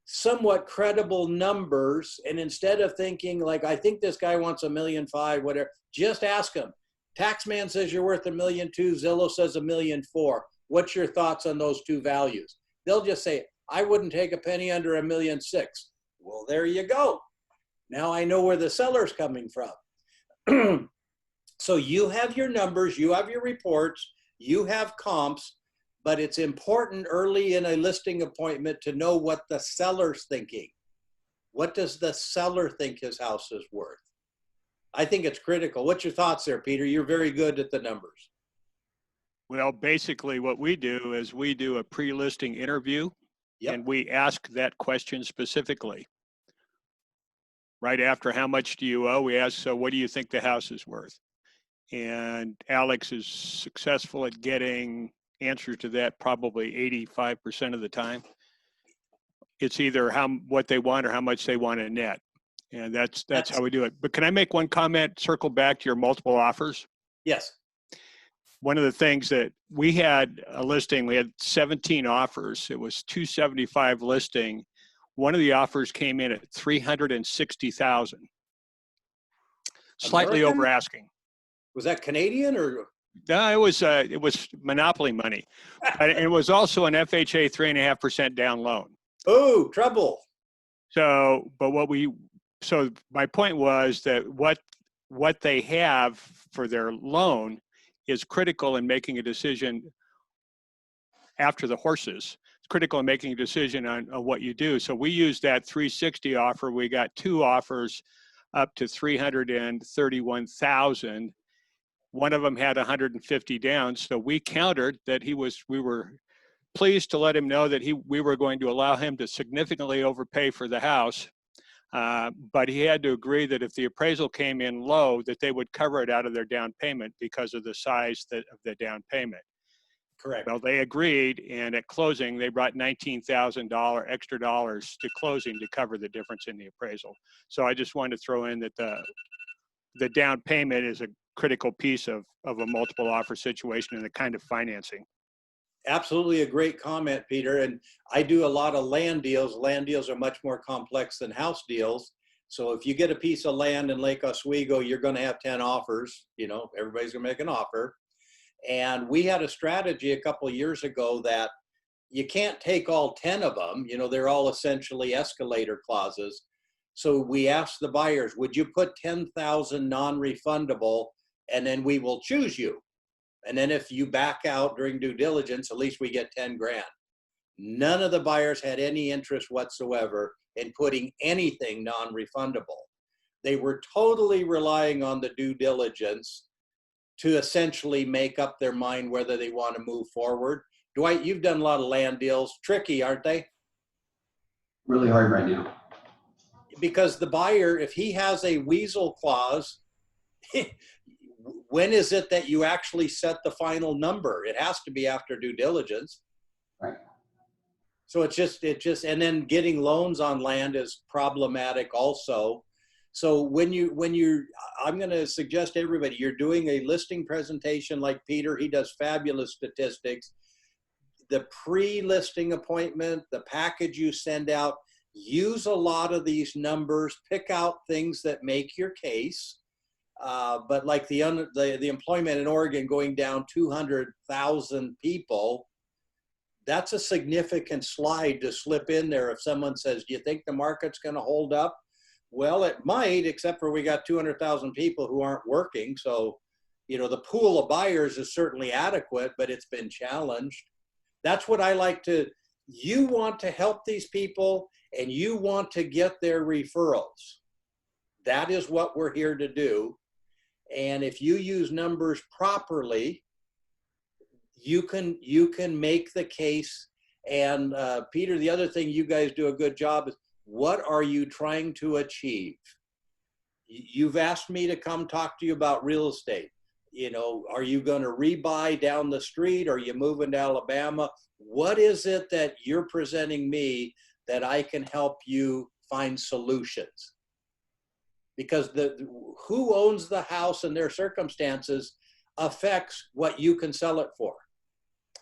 somewhat credible numbers. And instead of thinking like, I think this guy wants $1.5 million, whatever, just ask him. Taxman says you're worth $1.2 million. Zillow says $1.4 million. What's your thoughts on those 2 values? They'll just say, I wouldn't take a penny under $1.6 million. Well, there you go. Now I know where the seller's coming from. So you have your numbers, you have your reports, you have comps, but it's important early in a listing appointment to know what the seller's thinking. What does the seller think his house is worth? I think it's critical. What's your thoughts there, Peter? You're very good at the numbers. Well, basically what we do is we do a pre-listing interview. Yep. And we ask that question specifically. Right after how much do you owe, we ask, so what do you think the house is worth? And Alex is successful at getting answers to that probably 85% of the time. It's either what they want or how much they want in net. And that's how we do it. But can I make one comment, circle back to your multiple offers? Yes. One of the things that we had a listing, we had 17 offers. It was 275 listing. One of the offers came in at 360,000. Slightly American? over asking. Was that Canadian or? No, it was monopoly money. It was also an FHA 3.5% down loan. Oh, trouble. So my point was that what they have for their loan is critical in making a decision after the horses. It's critical in making a decision on what you do. So we used that 360 offer. We got 2 offers up to 331,000. One of them had 150 down, so we countered that we were pleased to let him know that we were going to allow him to significantly overpay for the house. But he had to agree that if the appraisal came in low, that they would cover it out of their down payment because of the size of the down payment. Correct. Well, they agreed, and at closing, they brought $19,000 extra dollars to closing to cover the difference in the appraisal. So I just wanted to throw in that the down payment is a critical piece of a multiple offer situation and the kind of financing. Absolutely a great comment, Peter. And I do a lot of land deals. Land deals are much more complex than house deals. So if you get a piece of land in Lake Oswego, you're going to have 10 offers. You know, everybody's going to make an offer. And we had a strategy a couple of years ago that you can't take all 10 of them. You know, they're all essentially escalator clauses. So we asked the buyers, would you put 10,000 non-refundable, and then we will choose you. And then if you back out during due diligence, at least we get 10 grand. None of the buyers had any interest whatsoever in putting anything non-refundable. They were totally relying on the due diligence to essentially make up their mind whether they want to move forward. Dwight, you've done a lot of land deals. Tricky, aren't they? Really hard right now. Because the buyer, if he has a weasel clause, when is it that you actually set the final number? It has to be after due diligence. Right. So it just, and then getting loans on land is problematic also. So when I'm going to suggest to everybody, you're doing a listing presentation like Peter, he does fabulous statistics. The pre-listing appointment, the package you send out, use a lot of these numbers, pick out things that make your case. But like the employment in Oregon going down 200,000 people, that's a significant slide to slip in there. If someone says, do you think the market's going to hold up? Well, it might, except for we got 200,000 people who aren't working. So, you know, the pool of buyers is certainly adequate, but it's been challenged. That's what I like to, you want to help these people and you want to get their referrals. That is what we're here to do. And if you use numbers properly, you can make the case. And Peter, the other thing you guys do a good job is, what are you trying to achieve? You've asked me to come talk to you about real estate. You know, are you going to rebuy down the street? Are you moving to Alabama? What is it that you're presenting me that I can help you find solutions? Because who owns the house and their circumstances affects what you can sell it for.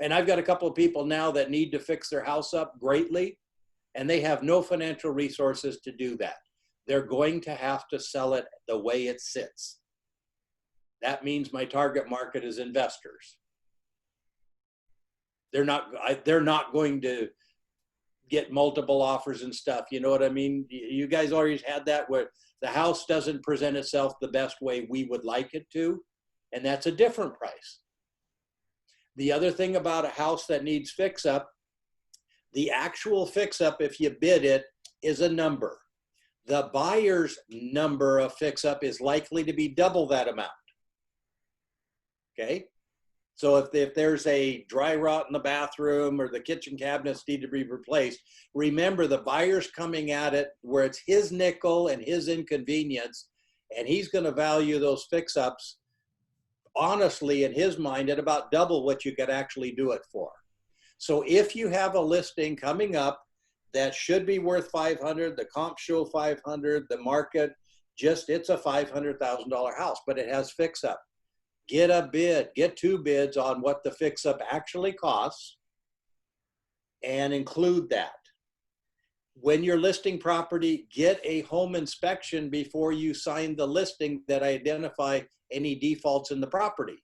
And I've got a couple of people now that need to fix their house up greatly, and they have no financial resources to do that. They're going to have to sell it the way it sits. That means my target market is investors. They're not going to get multiple offers and stuff. You know what I mean? You guys always had that where the house doesn't present itself the best way we would like it to, and that's a different price. The other thing about a house that needs fix up, the actual fix up, if you bid it, is a number. The buyer's number of fix up is likely to be double that amount. Okay? So if there's a dry rot in the bathroom or the kitchen cabinets need to be replaced, remember the buyer's coming at it where it's his nickel and his inconvenience, and he's going to value those fix-ups honestly in his mind at about double what you could actually do it for. So if you have a listing coming up that should be worth 500, the comps show 500, the market it's a $500,000 house, but it has fix-up. Get a bid, get 2 bids on what the fix-up actually costs and include that. When you're listing property, get a home inspection before you sign the listing that identify any defaults in the property.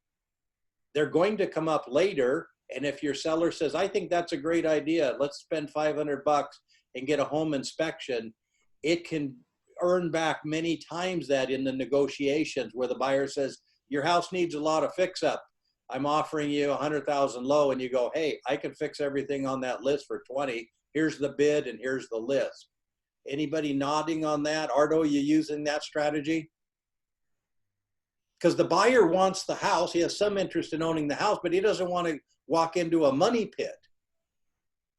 They're going to come up later, and if your seller says, I think that's a great idea, let's spend $500 and get a home inspection, it can earn back many times that in the negotiations where the buyer says, your house needs a lot of fix up. I'm offering you 100,000 low, and you go, hey, I can fix everything on that list for 20. Here's the bid and here's the list. Anybody nodding on that? Ardo, you using that strategy? because the buyer wants the house. He has some interest in owning the house, but he doesn't want to walk into a money pit.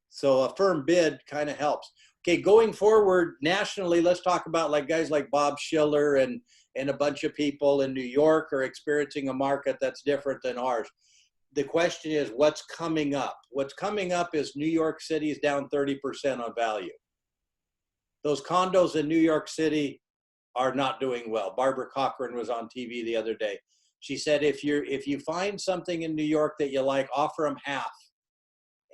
So a firm bid kind of helps. Okay, going forward nationally, let's talk about like guys like Bob Schiller and a bunch of people in New York are experiencing a market that's different than ours. The question is, what's coming up? What's coming up is New York City is down 30% on value. Those condos in New York City are not doing well. Barbara Cochran was on TV the other day. She said, if you find something in New York that you like, offer them half.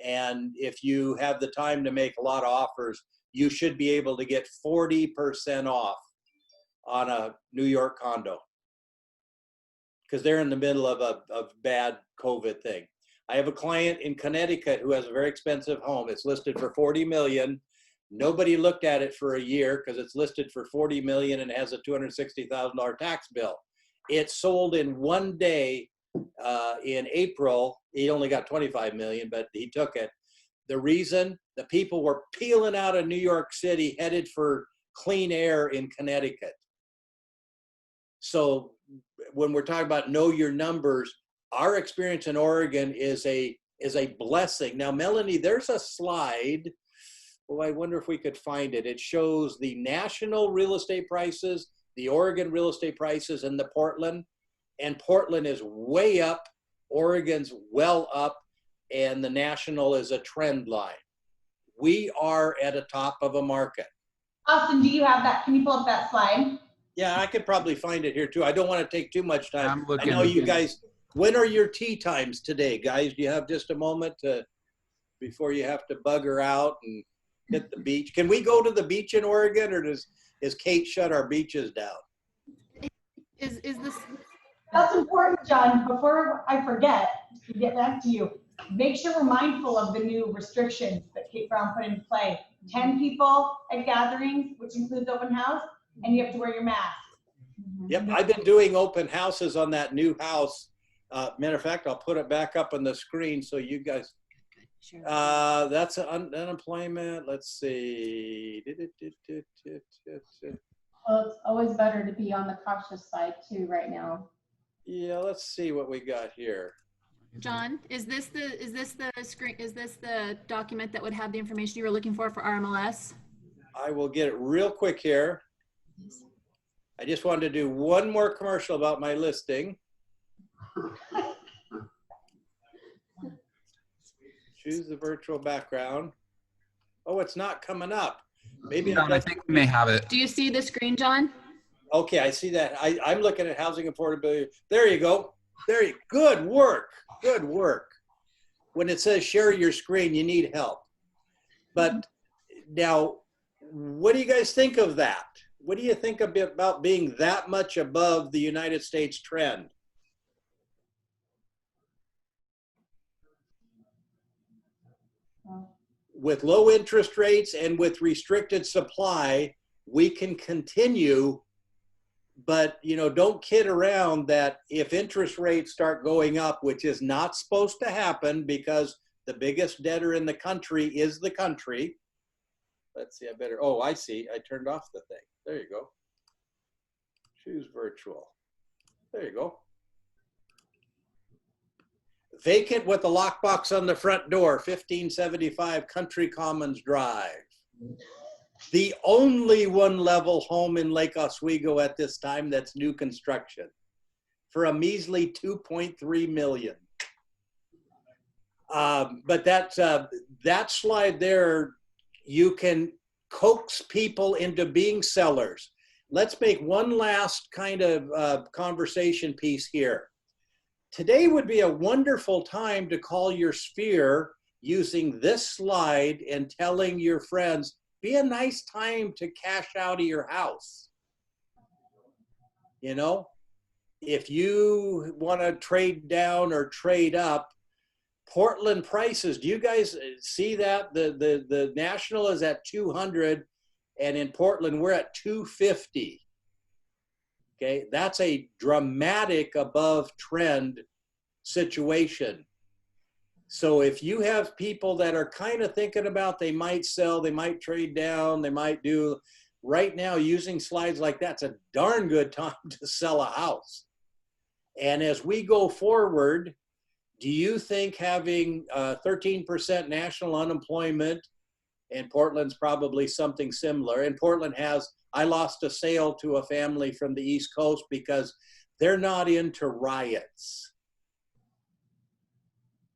And if you have the time to make a lot of offers, you should be able to get 40% off on a New York condo, because they're in the middle of a bad COVID thing. I have a client in Connecticut who has a very expensive home. It's listed for $40 million. Nobody looked at it for a year because it's listed for $40 million and has a $260,000 tax bill. It sold in one day in April. He only got 25 million, but he took it. The reason, the people were peeling out of New York City headed for clean air in Connecticut. So when we're talking about know your numbers, our experience in Oregon is a blessing. Now, Melanie, there's a slide. Oh, I wonder if we could find it. It shows the national real estate prices, the Oregon real estate prices, and the Portland. And Portland is way up, Oregon's well up, and the national is a trend line. We are at a top of a market. Austin, do you have that? Can you pull up that slide? Yeah, I could probably find it here too. I don't want to take too much time. I'm looking. I know you guys, when are your tea times today, guys? Do you have just a moment before you have to bugger out and hit the beach? Can we go to the beach in Oregon, or is Kate shut our beaches down? Is this, That's important, John. Before I forget, to get back to you, make sure we're mindful of the new restrictions that Kate Brown put in play. 10 people at gatherings, which includes open house, and you have to wear your mask. Yep, I've been doing open houses on that new house. Matter of fact, I'll put it back up on the screen so you guys, that's unemployment. Let's see. Well, it's always better to be on the cautious side too right now. Yeah, let's see what we got here. John, is this the screen, is this the document that would have the information you were looking for RMLS? I will get it real quick here. I just wanted to do one more commercial about my listing. Choose the virtual background. Oh, it's not coming up. Maybe John, I think we may have it. Do you see the screen, John? Okay, I see that. I'm looking at housing affordability. There you go. There you. Good work. Good work. When it says share your screen, you need help. But now, what do you guys think of that? What do you think about being that much above the United States trend? With low interest rates and with restricted supply, we can continue, but don't kid around that if interest rates start going up, which is not supposed to happen because the biggest debtor in the country is the country. Let's see, oh, I see, I turned off the thing. There you go. Choose virtual. There you go. Vacant with a lockbox on the front door, 1575 Country Commons Drive. The only one-level home in Lake Oswego at this time that's new construction for a measly $2.3 million. But that slide there, you can coax people into being sellers. Let's make one last kind of conversation piece here. Today would be a wonderful time to call your sphere using this slide and telling your friends, be a nice time to cash out of your house. If you want to trade down or trade up, Portland prices, do you guys see that? The national is at 200 and in Portland we're at 250. Okay, that's a dramatic above trend situation. So if you have people that are kind of thinking about they might sell, they might trade down, they might do, right now using slides like that's a darn good time to sell a house. And as we go forward, do you think having 13% national unemployment, and Portland's probably something similar, and Portland has, I lost a sale to a family from the East Coast because they're not into riots.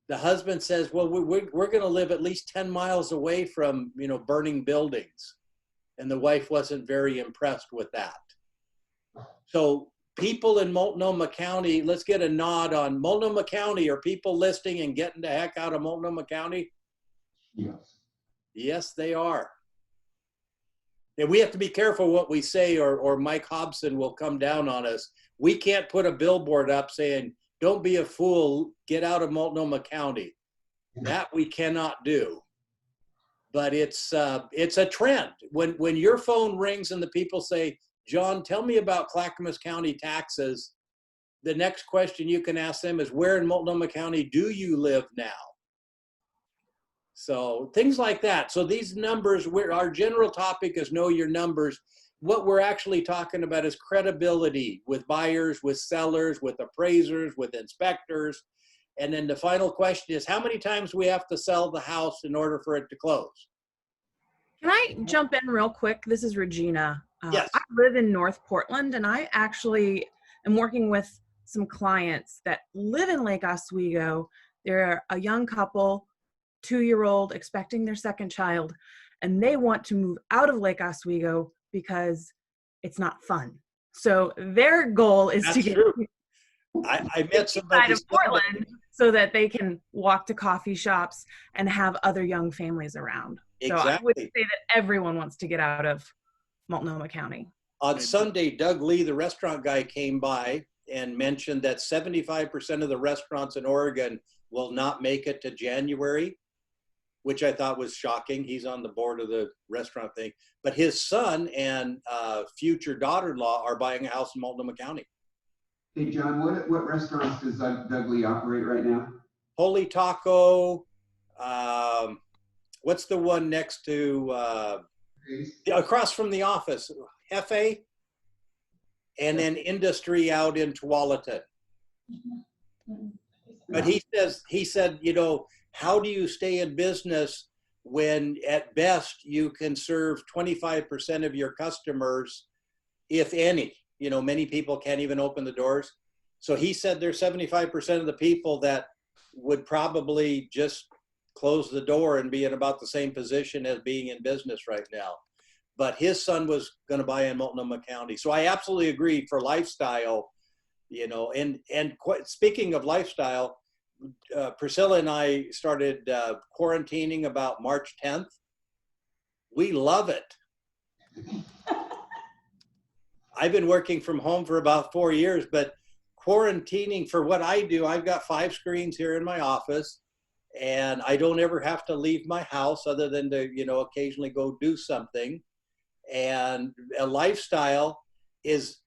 The husband says, well, we're going to live at least 10 miles away from, burning buildings. And the wife wasn't very impressed with that. So people in Multnomah County, let's get a nod on Multnomah County. Are people listing and getting the heck out of Multnomah County? Yes. Yes, they are. And we have to be careful what we say, or Mike Hobson will come down on us. We can't put a billboard up saying, don't be a fool, get out of Multnomah County. That we cannot do. But it's a trend. When your phone rings and the people say, John, tell me about Clackamas County taxes, the next question you can ask them is, where in Multnomah County do you live now? So things like that. So these numbers, our general topic is know your numbers. What we're actually talking about is credibility with buyers, with sellers, with appraisers, with inspectors. And then the final question is, how many times we have to sell the house in order for it to close? Can I jump in real quick? This is Regina. Yes. I live in North Portland, and I actually am working with some clients that live in Lake Oswego. They're a young couple, 2-year-old, expecting their second child, and they want to move out of Lake Oswego because it's not fun. So their goal is That's to get true. I met somebody of Portland so that they can walk to coffee shops and have other young families around. Exactly. So I would say that everyone wants to get out of Multnomah County. On Sunday, Doug Lee, the restaurant guy, came by and mentioned that 75% of the restaurants in Oregon will not make it to January, which I thought was shocking. He's on the board of the restaurant thing. But his son and future daughter-in-law are buying a house in Multnomah County. Hey, John, what restaurants does Doug Lee operate right now? Holy Taco, what's the one next to, across from the office, Hefe, and then Industry out in Tualatin. But he said, how do you stay in business when at best you can serve 25% of your customers, if any? Many people can't even open the doors. So he said there's 75% of the people that would probably just close the door and be in about the same position as being in business right now. But his son was going to buy in Multnomah County. So I absolutely agree for lifestyle, and speaking of lifestyle, Priscilla and I started quarantining about March 10th. We love it. I've been working from home for about 4 years, but quarantining for what I do, I've got 5 screens here in my office, and I don't ever have to leave my house other than to, occasionally go do something. And a lifestyle is,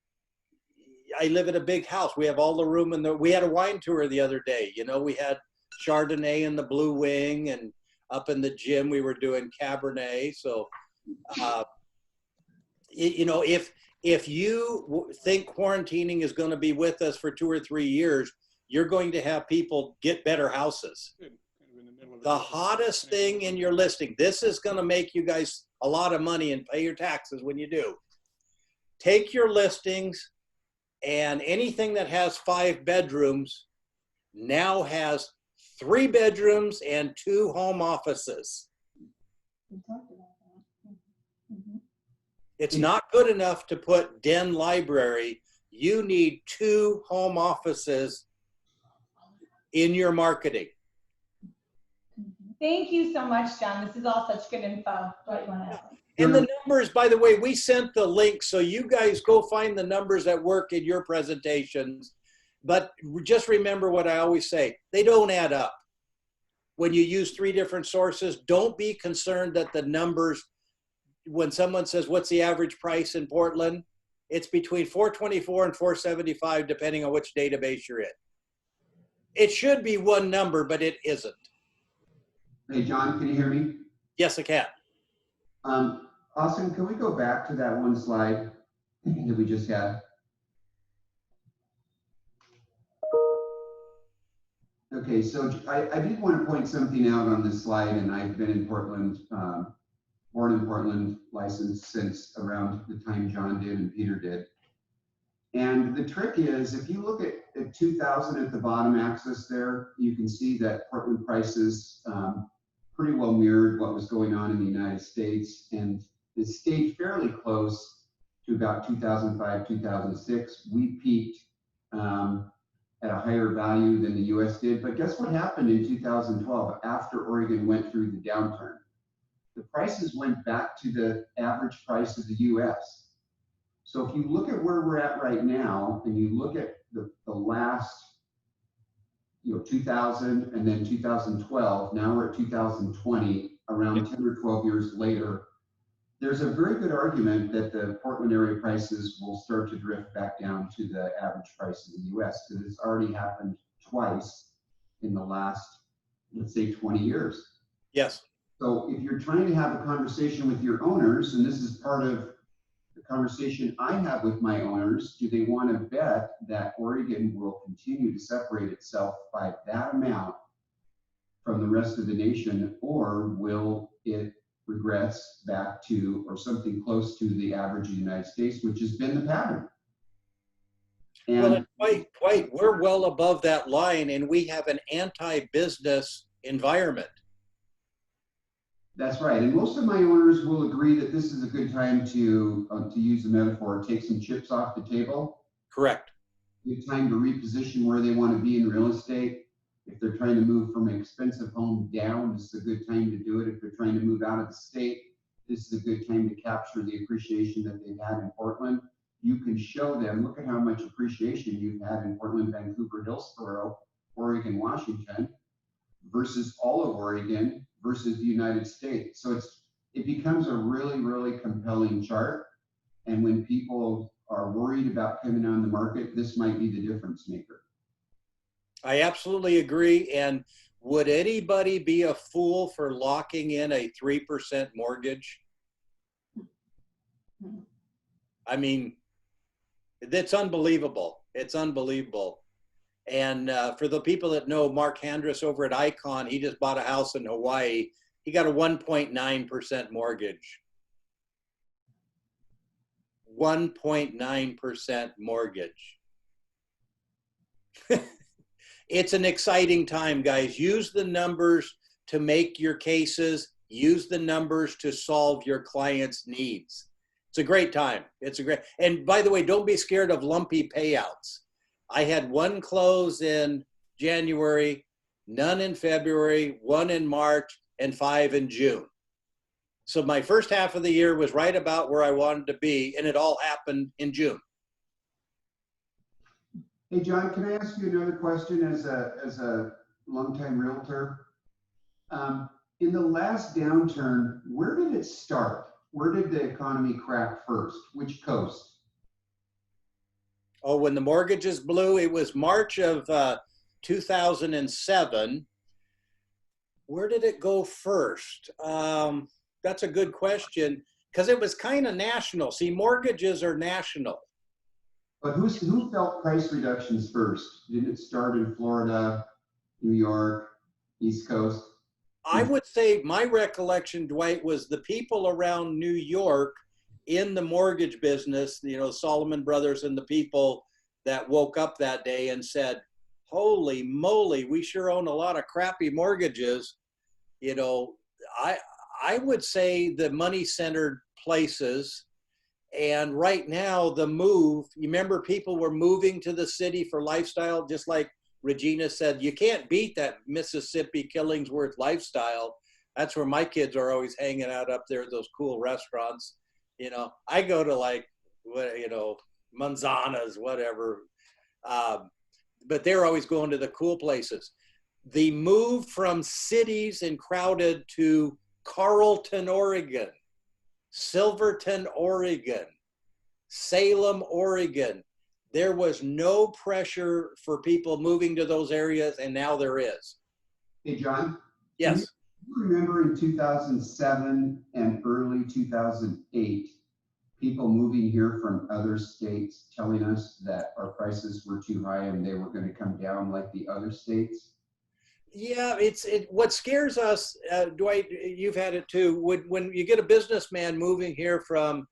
I live in a big house. We have all the room we had a wine tour the other day. We had Chardonnay in the Blue Wing, and up in the gym we were doing Cabernet. So, if you think quarantining is going to be with us for 2 or 3 years, you're going to have people get better houses. The hottest thing in your listing, this is going to make you guys a lot of money and pay your taxes when you do. Take your listings, and anything that has 5 bedrooms now has 3 bedrooms and 2 home offices. We talked about that. Mm-hmm. It's not good enough to put den library. You need 2 home offices in your marketing. Thank you so much, John. This is all such good info. And the numbers, by the way, we sent the link, so you guys go find the numbers that work in your presentations. But just remember what I always say, they don't add up. When you use 3 different sources, don't be concerned that the numbers, when someone says, what's the average price in Portland? It's between $424 and $475, depending on which database you're in. It should be one number, but it isn't. Hey, John, can you hear me? Yes, I can. Austin, can we go back to that one slide that we just had? Okay, so I did want to point something out on this slide, and I've been in Portland, born in Portland, licensed since around the time John did and Peter did. And the trick is, if you look at 2000 at the bottom axis there, you can see that Portland prices pretty well mirrored what was going on in the United States, and it stayed fairly close to about 2005, 2006. We peaked at a higher value than the US did, but guess what happened in 2012 after Oregon went through the downturn? The prices went back to the average price of the US. So if you look at where we're at right now, and you look at the last, 2000 and then 2012, now we're at 2020, around 10 or 12 years later, there's a very good argument that the Portland area prices will start to drift back down to the average price of the US, because it's already happened twice in the last, let's say, 20 years. Yes. So if you're trying to have a conversation with your owners, and this is part of the conversation I have with my owners, do they want to bet that Oregon will continue to separate itself by that amount from the rest of the nation, or will it regress back to, or something close to, the average of the United States, which has been the pattern? And Quite, we're well above that line, and we have an anti-business environment. that's right. And most of my owners will agree that this is a good time to use a metaphor, take some chips off the table. Correct. Good time to reposition where they want to be in real estate. If they're trying to move from an expensive home down, this is a good time to do it. If they're trying to move out of the state, this is a good time to capture the appreciation that they've had in Portland. You can show them, look at how much appreciation you've had in Portland, Vancouver, Hillsborough, Oregon, Washington, versus all of Oregon, versus the United States. So it becomes a really, really compelling chart. And when people are worried about coming on the market, this might be the difference maker. I absolutely agree. And would anybody be a fool for locking in a 3% mortgage? I mean, it's unbelievable. It's unbelievable. And for the people that know Mark Handress over at Icon, he just bought a house in Hawaii. He got a 1.9% mortgage. 1.9% mortgage. It's an exciting time, guys. Use the numbers to make your cases. Use the numbers to solve your clients' needs. It's a great time. It's a great, and by the way, don't be scared of lumpy payouts. I had one close in January, none in February, one in March, and 5 in June. So my first half of the year was right about where I wanted to be, and it all happened in June. Hey, John, can I ask you another question as a longtime realtor? In the last downturn, where did it start? Where did the economy crack first? Which coast? Oh, when the mortgages blew, it was March of 2007. Where did it go first? That's a good question, because it was kind of national. See, mortgages are national. But who felt price reductions first? Didn't it start in Florida, New York, East Coast? I would say my recollection, Dwight, was the people around New York in the mortgage business, you know, Solomon Brothers and the people that woke up that day and said, holy moly, we sure own a lot of crappy mortgages. You know, I would say the money-centered places. And right now, the move, you remember people were moving to the city for lifestyle, just like Regina said, you can't beat that Mississippi Killingsworth lifestyle. That's where my kids are always hanging out up there at those cool restaurants. You know, I go to like, you know, Manzana's, whatever. But they're always going to the cool places. The move from cities and crowded to Carlton, Oregon, Silverton, Oregon, Salem, Oregon. There was no pressure for people moving to those areas, and now there is. Hey, John? Yes. Do you remember in 2007 and early 2008, people moving here from other states telling us that our prices were too high and they were going to come down like the other states? Yeah, what scares us, Dwight, you've had it too, when you get a businessman moving here from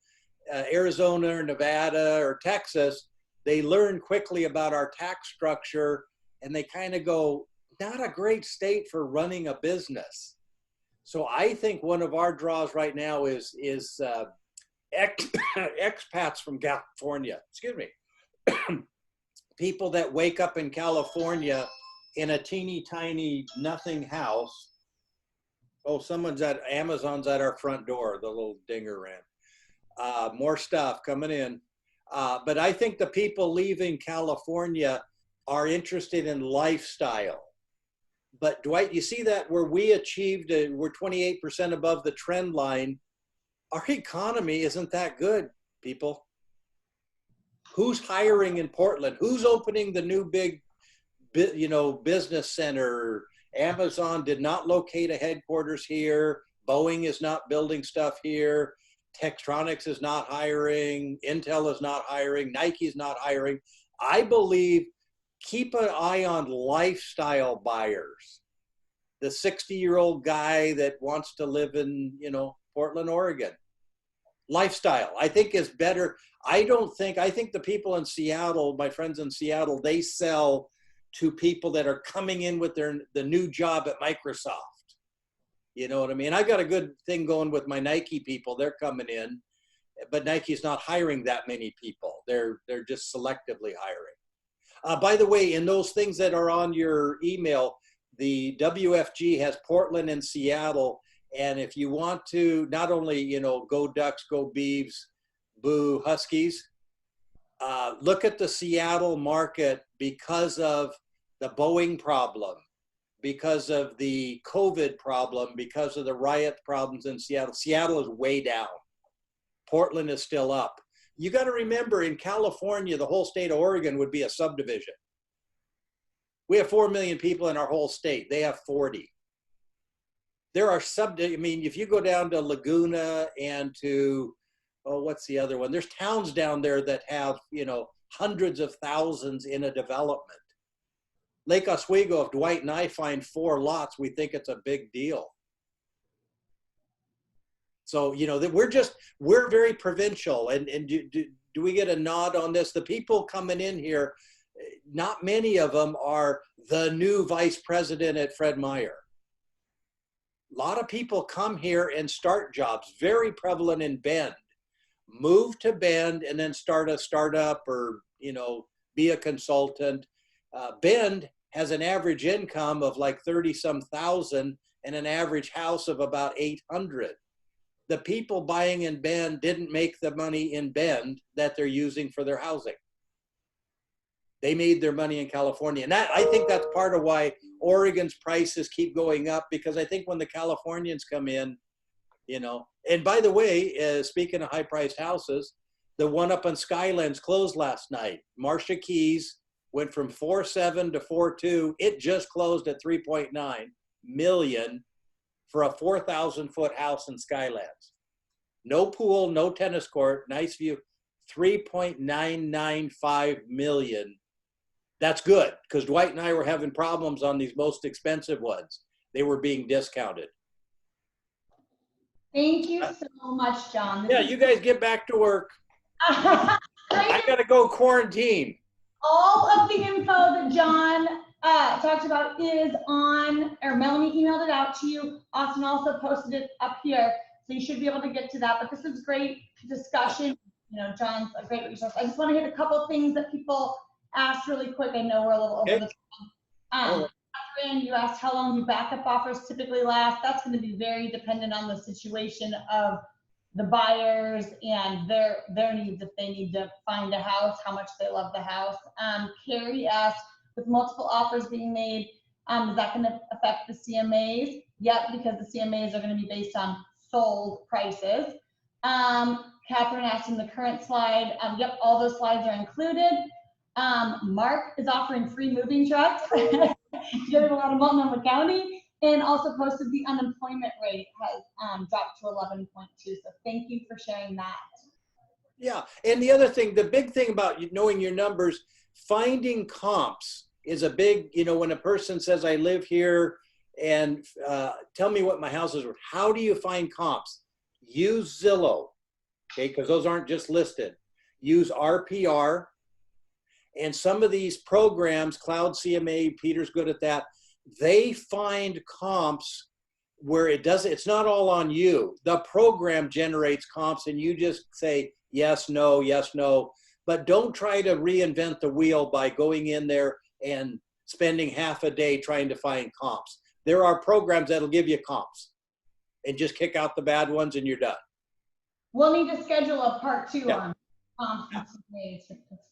Arizona or Nevada or Texas, they learn quickly about our tax structure and they kind of go, not a great state for running a business. So I think one of our draws right now is expats from California, excuse me, people that wake up in California in a teeny tiny nothing house. Oh, Amazon's at our front door, the little dinger ran. More stuff coming in. But I think the people leaving California are interested in lifestyle. But Dwight, you see that where we achieved, we're 28% above the trend line. Our economy isn't that good, people. Who's hiring in Portland? Who's opening the new big, business center? Amazon did not locate a headquarters here. Boeing is not building stuff here. Tektronix is not hiring. Intel is not hiring. Nike is not hiring. I believe keep an eye on lifestyle buyers. The 60-year-old guy that wants to live in, Portland, Oregon. Lifestyle, I think, is better. I think the people in Seattle, my friends in Seattle, they sell to people that are coming in with the new job at Microsoft. You know what I mean? I got a good thing going with my Nike people. They're coming in, but Nike's not hiring that many people. They're just selectively hiring. By the way, in those things that are on your email, the WFG has Portland and Seattle. And if you want to not only, go Ducks, go Beavs, boo Huskies, look at the Seattle market because of the Boeing problem, because of the COVID problem, because of the riot problems in Seattle. Seattle is way down. Portland is still up. You got to remember, in California, the whole state of Oregon would be a subdivision. We have 4 million people in our whole state. They have 40. There are if you go down to Laguna and to, what's the other one? There's towns down there that have, hundreds of thousands in a development. Lake Oswego, if Dwight and I find 4 lots, we think it's a big deal. So, we're very provincial. And do we get a nod on this? The people coming in here, not many of them are the new vice president at Fred Meyer. A lot of people come here and start jobs, very prevalent in Bend. Move to Bend and then start a startup or, be a consultant. Bend has an average income of like 30-some thousand and an average house of about 800. The people buying in Bend didn't make the money in Bend that they're using for their housing. They made their money in California. And I think that's part of why Oregon's prices keep going up, because I think when the Californians come in, and by the way, speaking of high-priced houses, the one up on Skylands closed last night. Marcia Keys went from 4.7 to 4.2. It just closed at 3.9 million for a 4,000-foot house in Skylands. No pool, no tennis court, nice view, 3.995 million. That's good, because Dwight and I were having problems on these most expensive ones. They were being discounted. Thank you so much, John. Yeah, you guys get back to work. I got to go quarantine. All of the info that John talked about is on, or Melanie emailed it out to you. Austin also posted it up here, so you should be able to get to that. But this is great discussion. John's a great resource. I just want to hit a couple things that people asked really quick. I know we're a little over the time. Catherine, you asked how long do backup offers typically last. That's going to be very dependent on the situation of the buyers and their needs, if they need to find a house, how much they love the house. Carrie asked, with multiple offers being made, is that going to affect the CMAs? Yep, because the CMAs are going to be based on sold prices. Catherine asked in the current slide, yep, all those slides are included. Mark is offering free moving trucks. Getting a lot of Multnomah County, and also posted the unemployment rate has dropped to 11.2. So thank you for sharing that. Yeah, and the other thing, the big thing about knowing your numbers, finding comps. is a big, you know, when a person says, I live here and tell me what my house is worth. How do you find comps? Use Zillow, okay, because those aren't just listed. Use RPR. And some of these programs, Cloud CMA, Peter's good at that, they find comps where it's not all on you. The program generates comps and you just say yes, no. But don't try to reinvent the wheel by going in there and spending half a day trying to find comps. There are programs that'll give you comps and just kick out the bad ones and you're done. We'll need to schedule a part 2 Yeah. on comps and CMAs.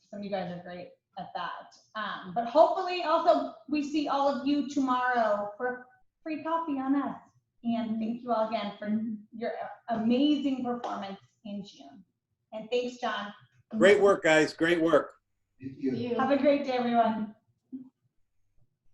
Some of you guys are great at that. But hopefully also we see all of you tomorrow for free coffee on us. And thank you all again for your amazing performance in June. And thanks, John. Great work, guys. Great work. Thank you. You. Have a great day, everyone.